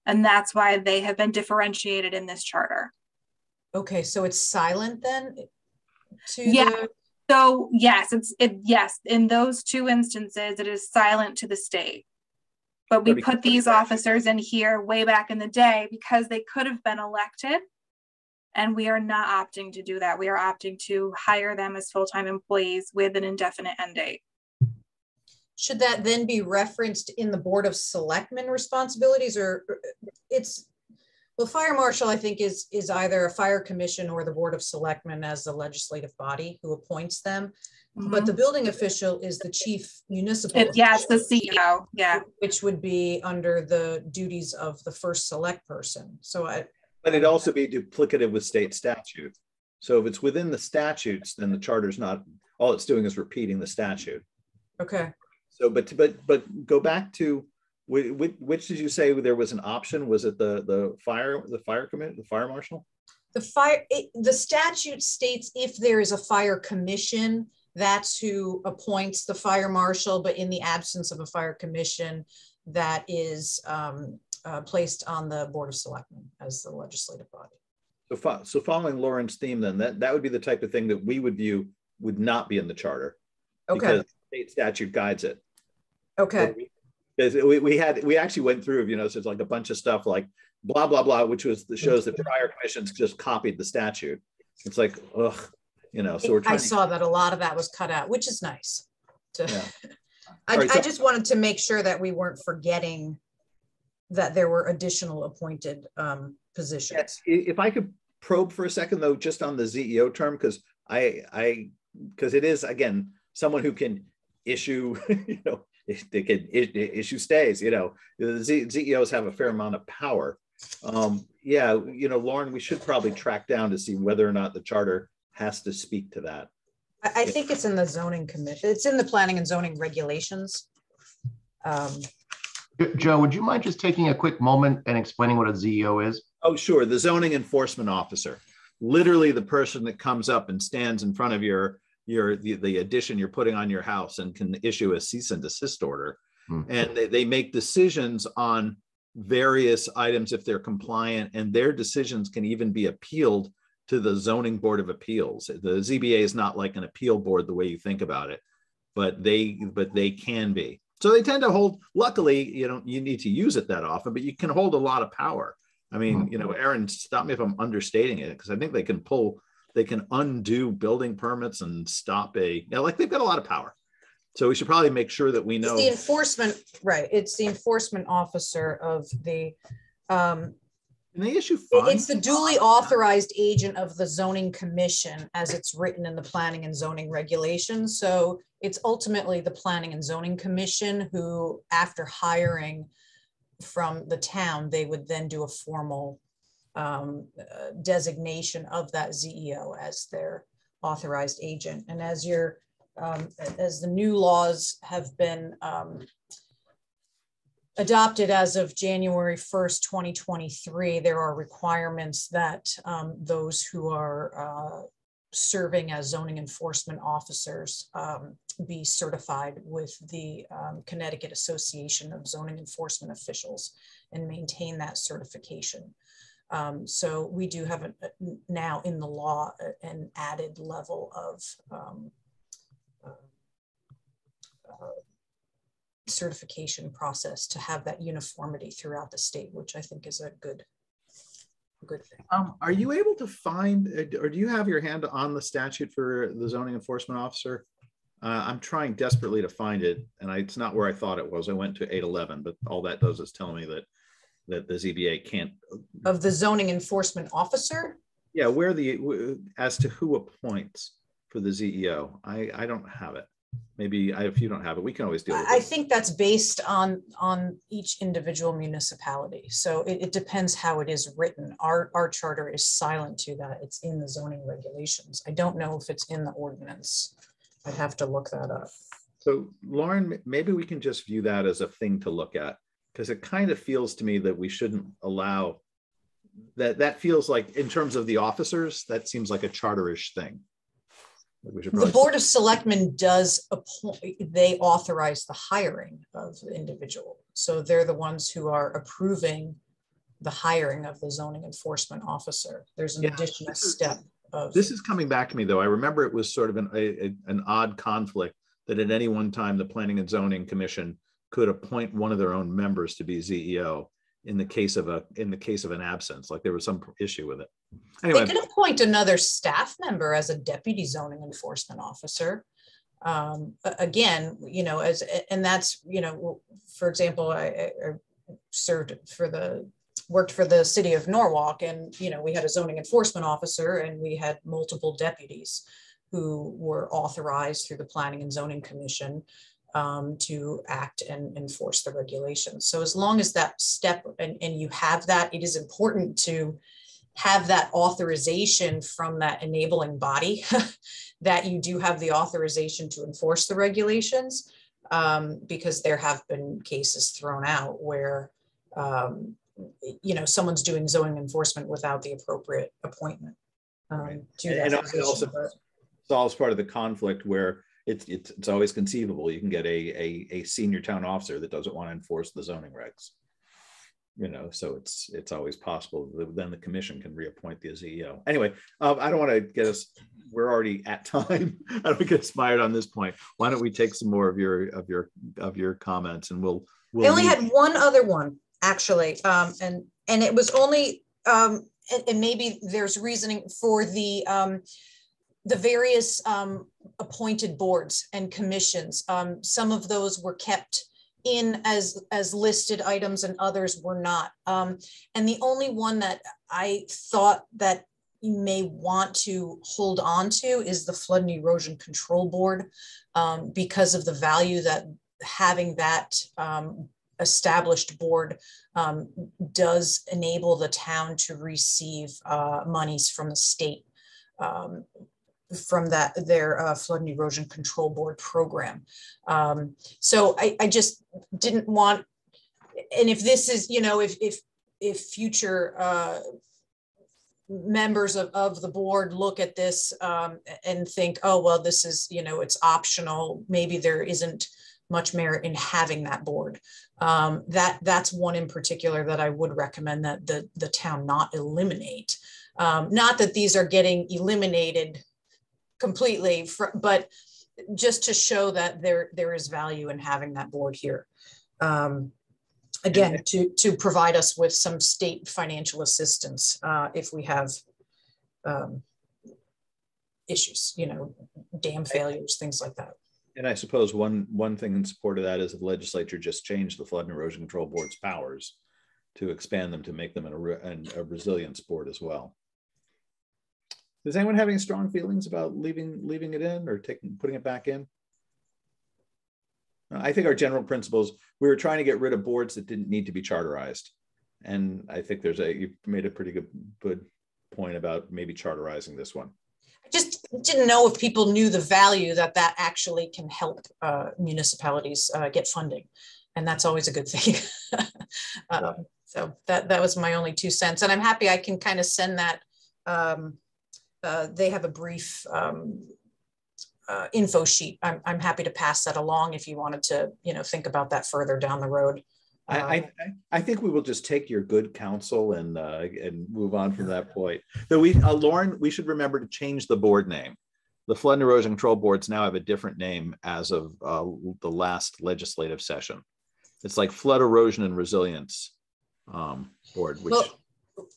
And that's why they have been differentiated in this charter. Okay, so it's silent then? So yes, yes, in those 2 instances, it is silent to the state. But we put these officers in here way back in the day because they could have been elected. And we are not opting to do that. We are opting to hire them as full-time employees with an indefinite end date. Should that then be referenced in the Board of Selectmen responsibilities, or it's, well, fire marshal, I think is either a fire commission or the Board of Selectmen as the legislative body who appoints them. Mm-hmm. But the building official is the chief municipal. Yes, the CEO, yeah. Which would be under the duties of the first select person. So but it'd also be duplicative with state statute. So if it's within the statutes, then the charter's not, all it's doing is repeating the statute. Okay. So, but go back to which did you say there was an option? Was it the fire committee, the fire marshal? The statute states if there is a fire commission, that's who appoints the fire marshal, but in the absence of a fire commission, that is placed on the Board of Selectmen as the legislative body. So following Lauren's theme, then that would be the type of thing that we would view would not be in the charter, because state statute guides it. Okay. Because we actually went through, so it's like a bunch of stuff like blah blah blah, which was the shows that prior commissions just copied the statute. It's like, ugh, So we're trying. I saw that a lot of that was cut out, which is nice. Yeah. I just wanted to make sure that we weren't forgetting that there were additional appointed positions. Yes. If I could probe for a second, though, just on the ZEO term, because because it is, again, someone who can issue, they can issue stays. The ZEOs have a fair amount of power. Lauren, we should probably track down to see whether or not the charter has to speak to that. I think it's in the zoning commission. It's in the planning and zoning regulations. Joe, would you mind just taking a quick moment and explaining what a ZEO is? Oh, sure. The zoning enforcement officer, literally the person that comes up and stands in front of the addition you're putting on your house and can issue a cease and desist order. And they make decisions on various items if they're compliant, and their decisions can even be appealed to the zoning board of appeals. The ZBA is not like an appeal board the way you think about it, but they can be. So they tend to hold, luckily, you need to use it that often, but you can hold a lot of power. I mean, Aaron, stop me if I'm understating it, because I think they can undo building permits and stop they've got a lot of power. So we should probably make sure that we know. It's the enforcement, right? It's the enforcement officer of the, can they issue fines? It's the duly authorized agent of the zoning commission as it's written in the planning and zoning regulations. So it's ultimately the planning and zoning commission who, after hiring from the town, they would then do a formal designation of that ZEO as their authorized agent. And as the new laws have been adopted as of January 1st, 2023, there are requirements that those who are serving as zoning enforcement officers be certified with the Connecticut Association of Zoning Enforcement Officials and maintain that certification. So we do have now in the law an added level of certification process to have that uniformity throughout the state, which I think is a good thing. Are you able to find, or do you have your hand on the statute for the zoning enforcement officer? I'm trying desperately to find it, and it's not where I thought it was. I went to 811, but all that does is tell me that the ZBA can't. Of the zoning enforcement officer? Yeah, as to who appoints for the ZEO. I don't have it. Maybe if you don't have it, we can always deal with it. I think that's based on each individual municipality. So it depends how it is written. Our charter is silent to that. It's in the zoning regulations. I don't know if it's in the ordinance. I'd have to look that up. So Lauren, maybe we can just view that as a thing to look at, because it kind of feels to me that we shouldn't allow that feels like, in terms of the officers, that seems like a charterish thing. The Board of Selectmen does they authorize the hiring of the individual. So they're the ones who are approving the hiring of the zoning enforcement officer. There's an additional step. This is coming back to me, though. I remember it was sort of an odd conflict that at any one time the Planning and Zoning Commission could appoint one of their own members to be ZEO in the case of an absence. Like there was some issue with it. Anyway, they could appoint another staff member as a deputy zoning enforcement officer. Again, and that's, for example, I worked for the city of Norwalk, and we had a zoning enforcement officer and we had multiple deputies who were authorized through the Planning and Zoning Commission to act and enforce the regulations. So as long as that step and you have that, it is important to have that authorization from that enabling body that you do have the authorization to enforce the regulations. because there have been cases thrown out where, you know, someone's doing zoning enforcement without the appropriate appointment to that and position. it also solves part of the conflict where it's always conceivable you can get a senior town officer that doesn't want to enforce the zoning regs. You know, so it's always possible that then the commission can reappoint the CEO. Anyway, I don't want to get us, we're already at time. I don't want to get inspired on this point. Why don't we take some more of your comments, and we'll I only had one other one actually, and it was only and maybe there's reasoning for the various appointed boards and commissions. Some of those were kept in as listed items and others were not. And the only one that I thought that you may want to hold on to is the Flood and Erosion Control Board, because of the value that having that established board does enable the town to receive monies from the state from their Flood and Erosion Control Board program. So I just didn't want, and if this is, you know, if future members of the board look at this and think, oh, well, this is, you know, it's optional, maybe there isn't much merit in having that board. That's one in particular that I would recommend that the town not eliminate. Not that these are getting eliminated completely, but just to show that there is value in having that board here. Again, to provide us with some state financial assistance if we have issues, you know, dam failures, things like that. And I suppose one thing in support of that is the legislature just changed the Flood and Erosion Control Board's powers to expand them to make them a resilience board as well. Does anyone have any strong feelings about leaving it in or putting it back in? I think our general principles, we were trying to get rid of boards that didn't need to be charterized. And I think you made a pretty good point about maybe charterizing this one. I just didn't know if people knew the value that actually can help municipalities get funding. And that's always a good thing. So that was my only 2 cents. And I'm happy I can kind of send that. They have a brief info sheet. I'm happy to pass that along if you wanted to, you know, think about that further down the road. I think we will just take your good counsel and move on from that point. Though Lauren, we should remember to change the board name. The Flood and Erosion Control Boards now have a different name as of the last legislative session. It's like Flood Erosion and Resilience Board, which. Well,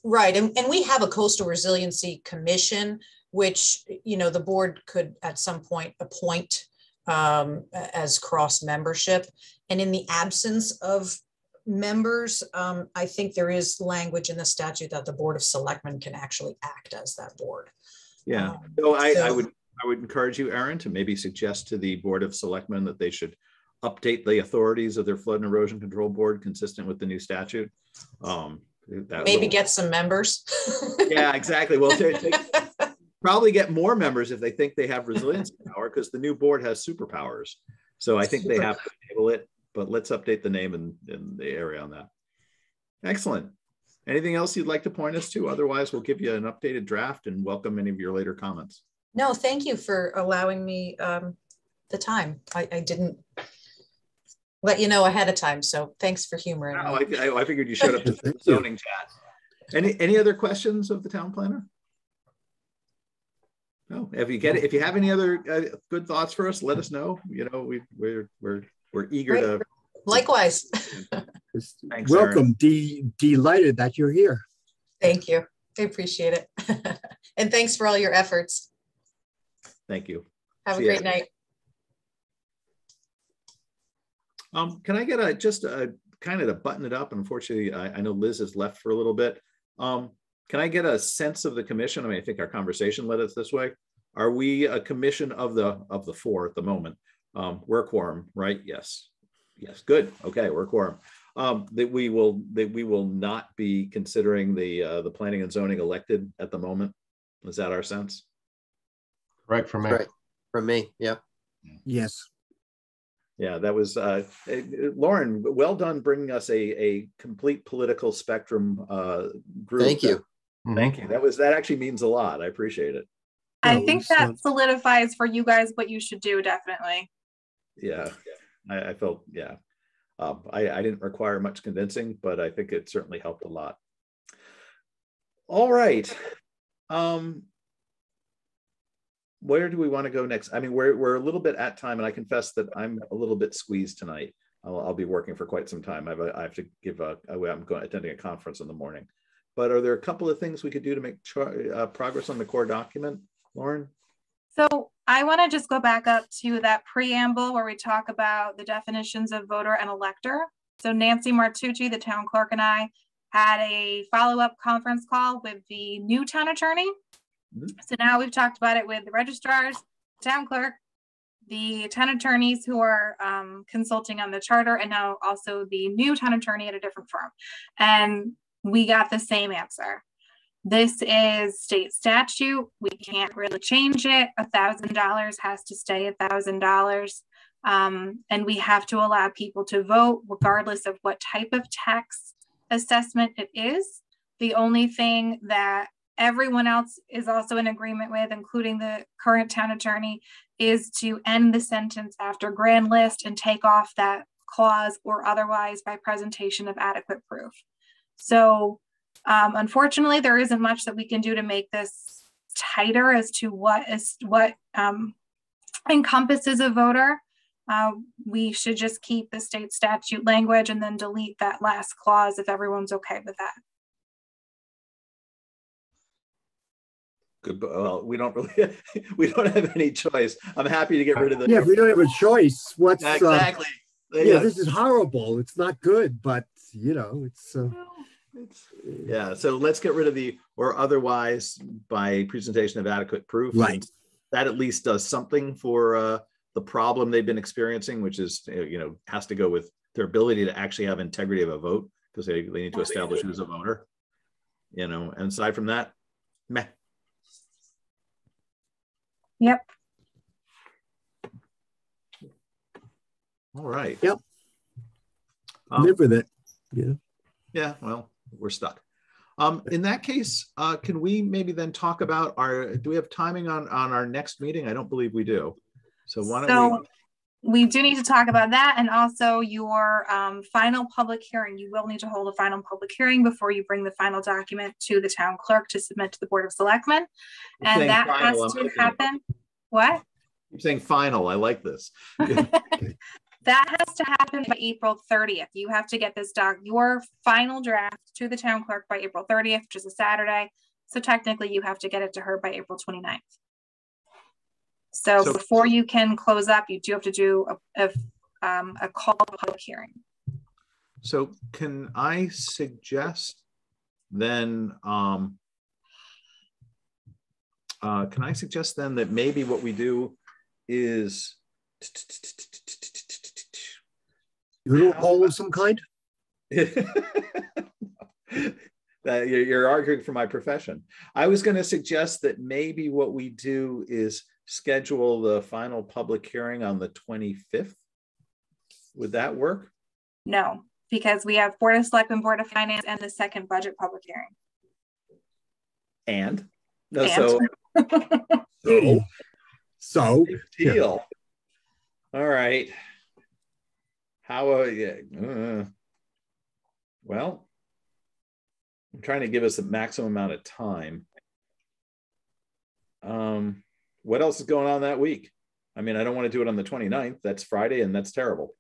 right, and we have a Coastal Resiliency Commission, which, you know, the board could at some point appoint as cross membership. And in the absence of members, I think there is language in the statute that the Board of Selectmen can actually act as that board. Yeah, so I would encourage you, Aaron, to maybe suggest to the Board of Selectmen that they should update the authorities of their Flood and Erosion Control Board consistent with the new statute. Maybe get some members. Yeah, exactly. Well, probably get more members if they think they have resiliency power, because the new board has superpowers. So I think they have to enable it, but let's update the name in the area on that. Excellent. Anything else you'd like to point us to? Otherwise, we'll give you an updated draft and welcome any of your later comments. No, thank you for allowing me the time. I didn't let you know ahead of time, so thanks for humoring me. I figured you showed up to the zoning chat. Any other questions of the town planner? No. If you have any other good thoughts for us, let us know. You know, we're eager to. Likewise. Thanks, welcome. Delighted that you're here. Thank you. I appreciate it. And thanks for all your efforts. Thank you. Have a great night. Can I get just kind of to button it up? Unfortunately, I know Liz has left for a little bit. Can I get a sense of the commission? I mean, I think our conversation led us this way. Are we a commission of the four at the moment? We're a quorum, right? Yes. Yes. Good. Okay, we're a quorum. That we will not be considering the planning and zoning elected at the moment. Is that our sense? Right for me. Right for me. Yep. Yes. Yeah, that was Lauren. Well done, bringing us a complete political spectrum group. Thank you. Thank you. That actually means a lot. I appreciate it. I think that solidifies for you guys what you should do, definitely. Yeah, I felt, yeah. I didn't require much convincing, but I think it certainly helped a lot. All right. Where do we want to go next? I mean, we're a little bit at time, and I confess that I'm a little bit squeezed tonight. I'll be working for quite some time. I have to give I'm attending a conference in the morning. But are there a couple of things we could do to make progress on the core document, Lauren? So I want to just go back up to that preamble where we talk about the definitions of voter and elector. So Nancy Martucci, the town clerk, and I had a follow-up conference call with the new town attorney. So now we've talked about it with the registrars, town clerk, the town attorneys who are consulting on the charter, and now also the new town attorney at a different firm. And we got the same answer. This is state statute. We can't really change it. $1,000 has to stay $1,000. And we have to allow people to vote regardless of what type of tax assessment it is. The only thing that everyone else is also in agreement with, including the current town attorney, is to end the sentence after grand list and take off that clause or otherwise by presentation of adequate proof. So unfortunately, there isn't much that we can do to make this tighter as to what encompasses a voter. We should just keep the state statute language and then delete that last clause if everyone's okay with that. Good. Well, we don't have any choice. I'm happy to get rid of the. Yeah, if we don't have a choice, what's exactly? Yeah, this is horrible. It's not good, but you know, it's yeah. So let's get rid of the or otherwise by presentation of adequate proof. Right. And that at least does something for the problem they've been experiencing, which is has to go with their ability to actually have integrity of a vote because they need to establish who's a voter. And aside from that, meh. Yep. All right. Yep. Live with it. Yeah. Yeah. Well, we're stuck. In that case, can we maybe then talk about do we have timing on our next meeting? I don't believe we do. So why don't we do need to talk about that, and also your final public hearing. You will need to hold a final public hearing before you bring the final document to the town clerk to submit to the Board of Selectmen. And that has to happen. What? You're saying final. I like this. That has to happen by April 30th. You have to get this your final draft to the town clerk by April 30th, which is a Saturday. So technically you have to get it to her by April 29th. So before you can close up, you do have to do a call to public hearing. So can I suggest then, that maybe what we do is little poll of some kind? You're arguing for my profession. I was going to suggest that maybe what we do is schedule the final public hearing on the 25th. Would that work? No, because we have Board of Selectmen, Board of Finance, and the second budget public hearing. And? No, and. So deal. Yeah. All right. How well, I'm trying to give us the maximum amount of time. What else is going on that week? I mean, I don't want to do it on the 29th. That's Friday, and that's terrible.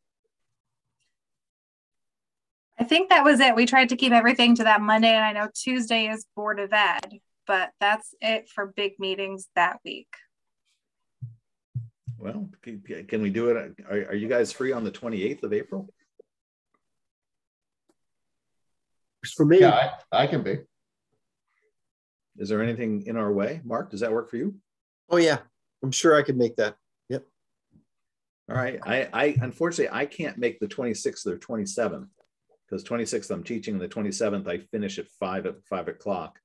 I think that was it. We tried to keep everything to that Monday, and I know Tuesday is Board of Ed, but that's it for big meetings that week. Well, can we do it? Are you guys free on the 28th of April? For me. Yeah, I can be. Is there anything in our way? Mark, does that work for you? Oh yeah, I'm sure I could make that. Yep. All right. I unfortunately I can't make the 26th or 27th because 26th I'm teaching and the 27th I finish at 5 o'clock.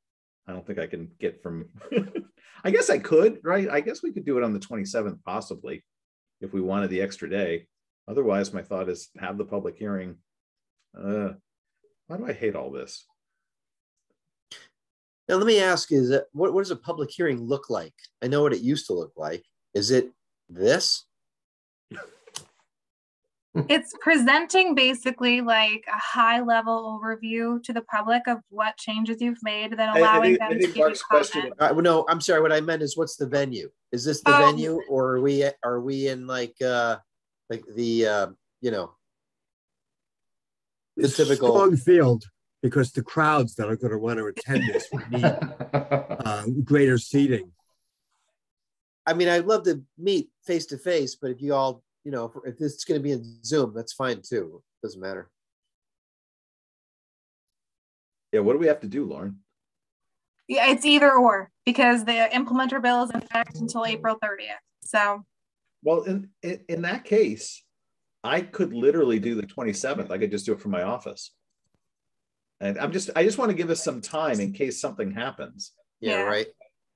I don't think I can get from I guess I could, right? I guess we could do it on the 27th possibly if we wanted the extra day. Otherwise, my thought is have the public hearing. Why do I hate all this? Now, let me ask, what does a public hearing look like? I know what it used to look like. Is it this? It's presenting basically like a high level overview to the public of what changes you've made, then allowing them to give you comment. No, I'm sorry. What I meant is, what's the venue? Is this the venue, or are we in like the you know, the typical strong field, because the crowds that are going to want to attend this would need greater seating. I mean, I'd love to meet face to face, but if you all, you know, if this is going to be in Zoom, that's fine too. Doesn't matter. Yeah, what do we have to do, Lauren? Yeah, it's either or, because the implementer bill is in effect until April 30th. So, well, in that case, I could literally do the 27th. I could just do it from my office. And I just want to give us some time in case something happens. Yeah, right.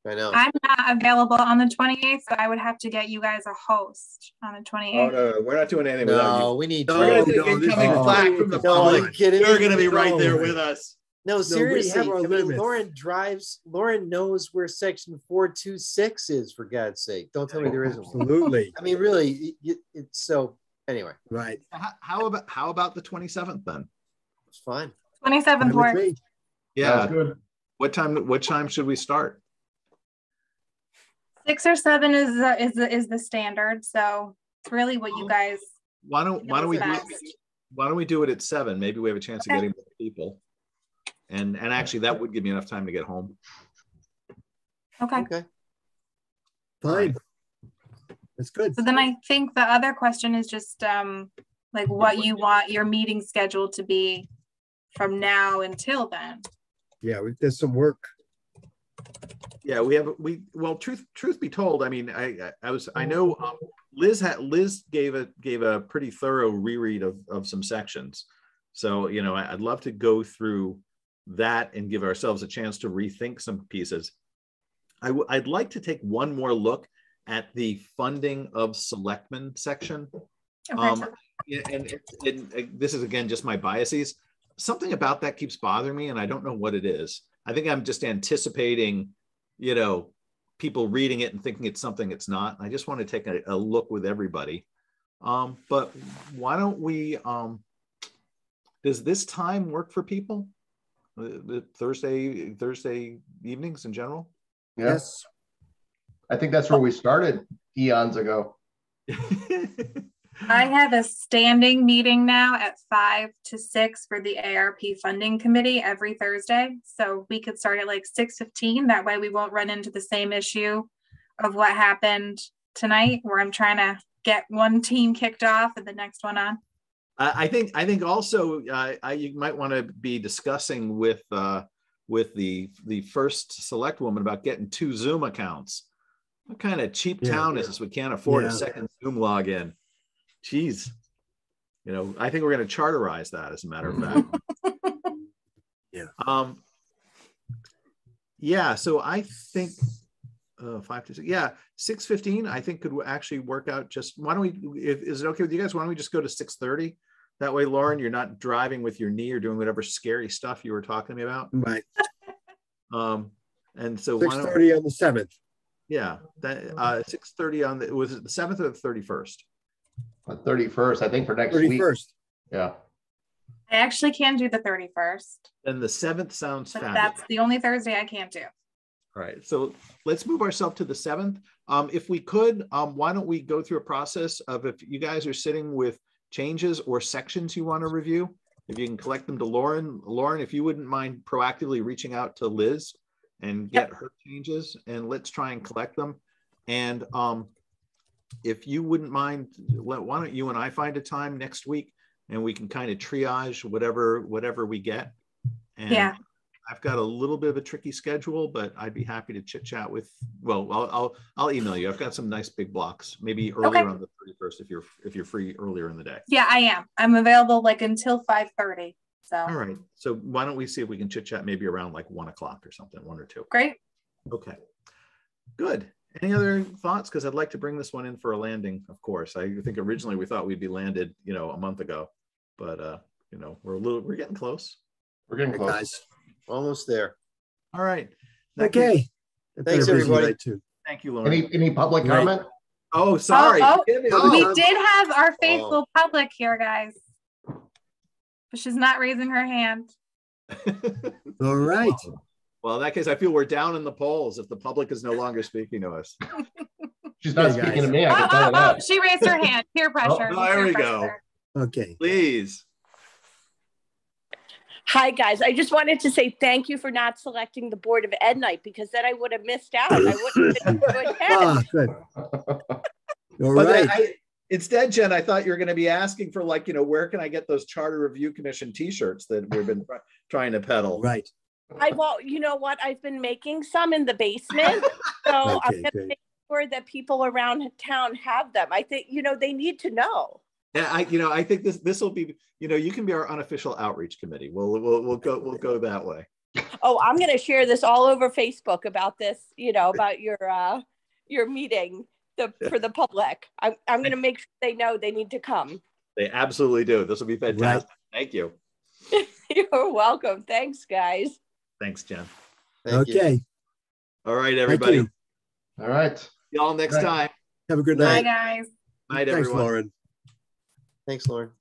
I know. I'm not available on the 28th, so I would have to get you guys a host on the 28th. Oh, no, we're not doing anything without you. No, we need. We're going to take incoming flack from the public. You're going to be right there with us. No, seriously. I mean, Lauren knows where section 426 is, for God's sake. Don't tell me there isn't. Absolutely. I mean, really, it's so. Anyway, right. How about the 27th then? It's fine. 27th works. Yeah, good. What time should we start? 6 or 7 is the standard. So it's really what you guys. Why don't we do it at 7? Maybe we have a chance of getting more people. And actually, that would give me enough time to get home. Okay. Fine. That's good. So then I think the other question is just like what you want your meeting schedule to be from now until then. Yeah, there's some work. Yeah, well, truth be told, I mean, I know Liz gave a pretty thorough reread of some sections. So, you know, I'd love to go through that and give ourselves a chance to rethink some pieces. I'd like to take one more look at the funding of selectmen section. Okay. And this is, again, just my biases. Something about that keeps bothering me, and I don't know what it is. I think I'm just anticipating, you know, people reading it and thinking it's something it's not. I just want to take a look with everybody. But why don't we, does this time work for people? The Thursday evenings in general? Yes. I think that's where we started eons ago. I have a standing meeting now at 5 to 6 for the ARP funding committee every Thursday. So we could start at like 6:15. That way we won't run into the same issue of what happened tonight, where I'm trying to get one team kicked off and the next one on. I think also you might want to be discussing with the first select woman about getting 2 Zoom accounts. What kind of cheap town is this? We can't afford a second Zoom login. Jeez, you know, I think we're going to charterize that, as a matter of fact. Yeah. So I think 5 to 6. Yeah, 6:15. I think could actually work out. Just why don't we? Is it okay with you guys? Why don't we just go to 6:30? That way, Lauren, you're not driving with your knee or doing whatever scary stuff you were talking to me about. Right. And so 6:30 on the 7th. Yeah, that 6:30 on the, was it the 7th or the 31st? 31st, I think, for next week. 31st. Yeah. I actually can do the 31st. Then the 7th sounds fabulous. That's the only Thursday I can't do. All right, so let's move ourselves to the 7th. If we could, why don't we go through a process of, if you guys are sitting with changes or sections you want to review, if you can collect them to Lauren. Lauren, if you wouldn't mind proactively reaching out to Liz and get her changes, and let's try and collect them. And if you wouldn't mind, why don't you and I find a time next week and we can kind of triage whatever we get. And yeah. I've got a little bit of a tricky schedule, but I'd be happy to chit chat with, well, I'll email you. I've got some nice big blocks, maybe earlier on the 31st if you're free earlier in the day. Yeah, I am. I'm available like until 5:30. So. All right. So why don't we see if we can chit chat maybe around like 1 o'clock or something, 1 or 2. Great. Okay. Good. Any other thoughts? Because I'd like to bring this one in for a landing, of course. I think originally we thought we'd be landed, a month ago, but we're getting close. We're getting close. Guys. Almost there. All right. Okay. Thanks, everybody. Thank you, Lauren. Any public comment? Oh, sorry. We did have our faithful public here, guys. But she's not raising her hand. All right. Well, in that case, I feel we're down in the polls if the public is no longer speaking to us. She's not speaking to me. I can tell you that. She raised her hand. Peer pressure. There we go. Okay. Please. Hi, guys. I just wanted to say thank you for not selecting the Board of Ed night, because then I would have missed out. I wouldn't have been able to attend. Good. All right. Instead, Jen, I thought you were going to be asking for where can I get those Charter Review Commission t-shirts that we've been trying to peddle? Right. You know what? I've been making some in the basement. So I'm going to make sure that people around town have them. I think, they need to know. Yeah, I think this will be, you can be our unofficial outreach committee. We'll go that way. Oh, I'm going to share this all over Facebook about this, about your meeting for the public. I'm going to make sure they know they need to come. They absolutely do. This will be fantastic. Right. Thank you. You're welcome. Thanks, guys. Thanks, Jen. Thank you. All right, everybody. All right. See y'all next time. Have a good night. Bye, guys. Night, Thanks, everyone. Lauren. Thanks, Lauren.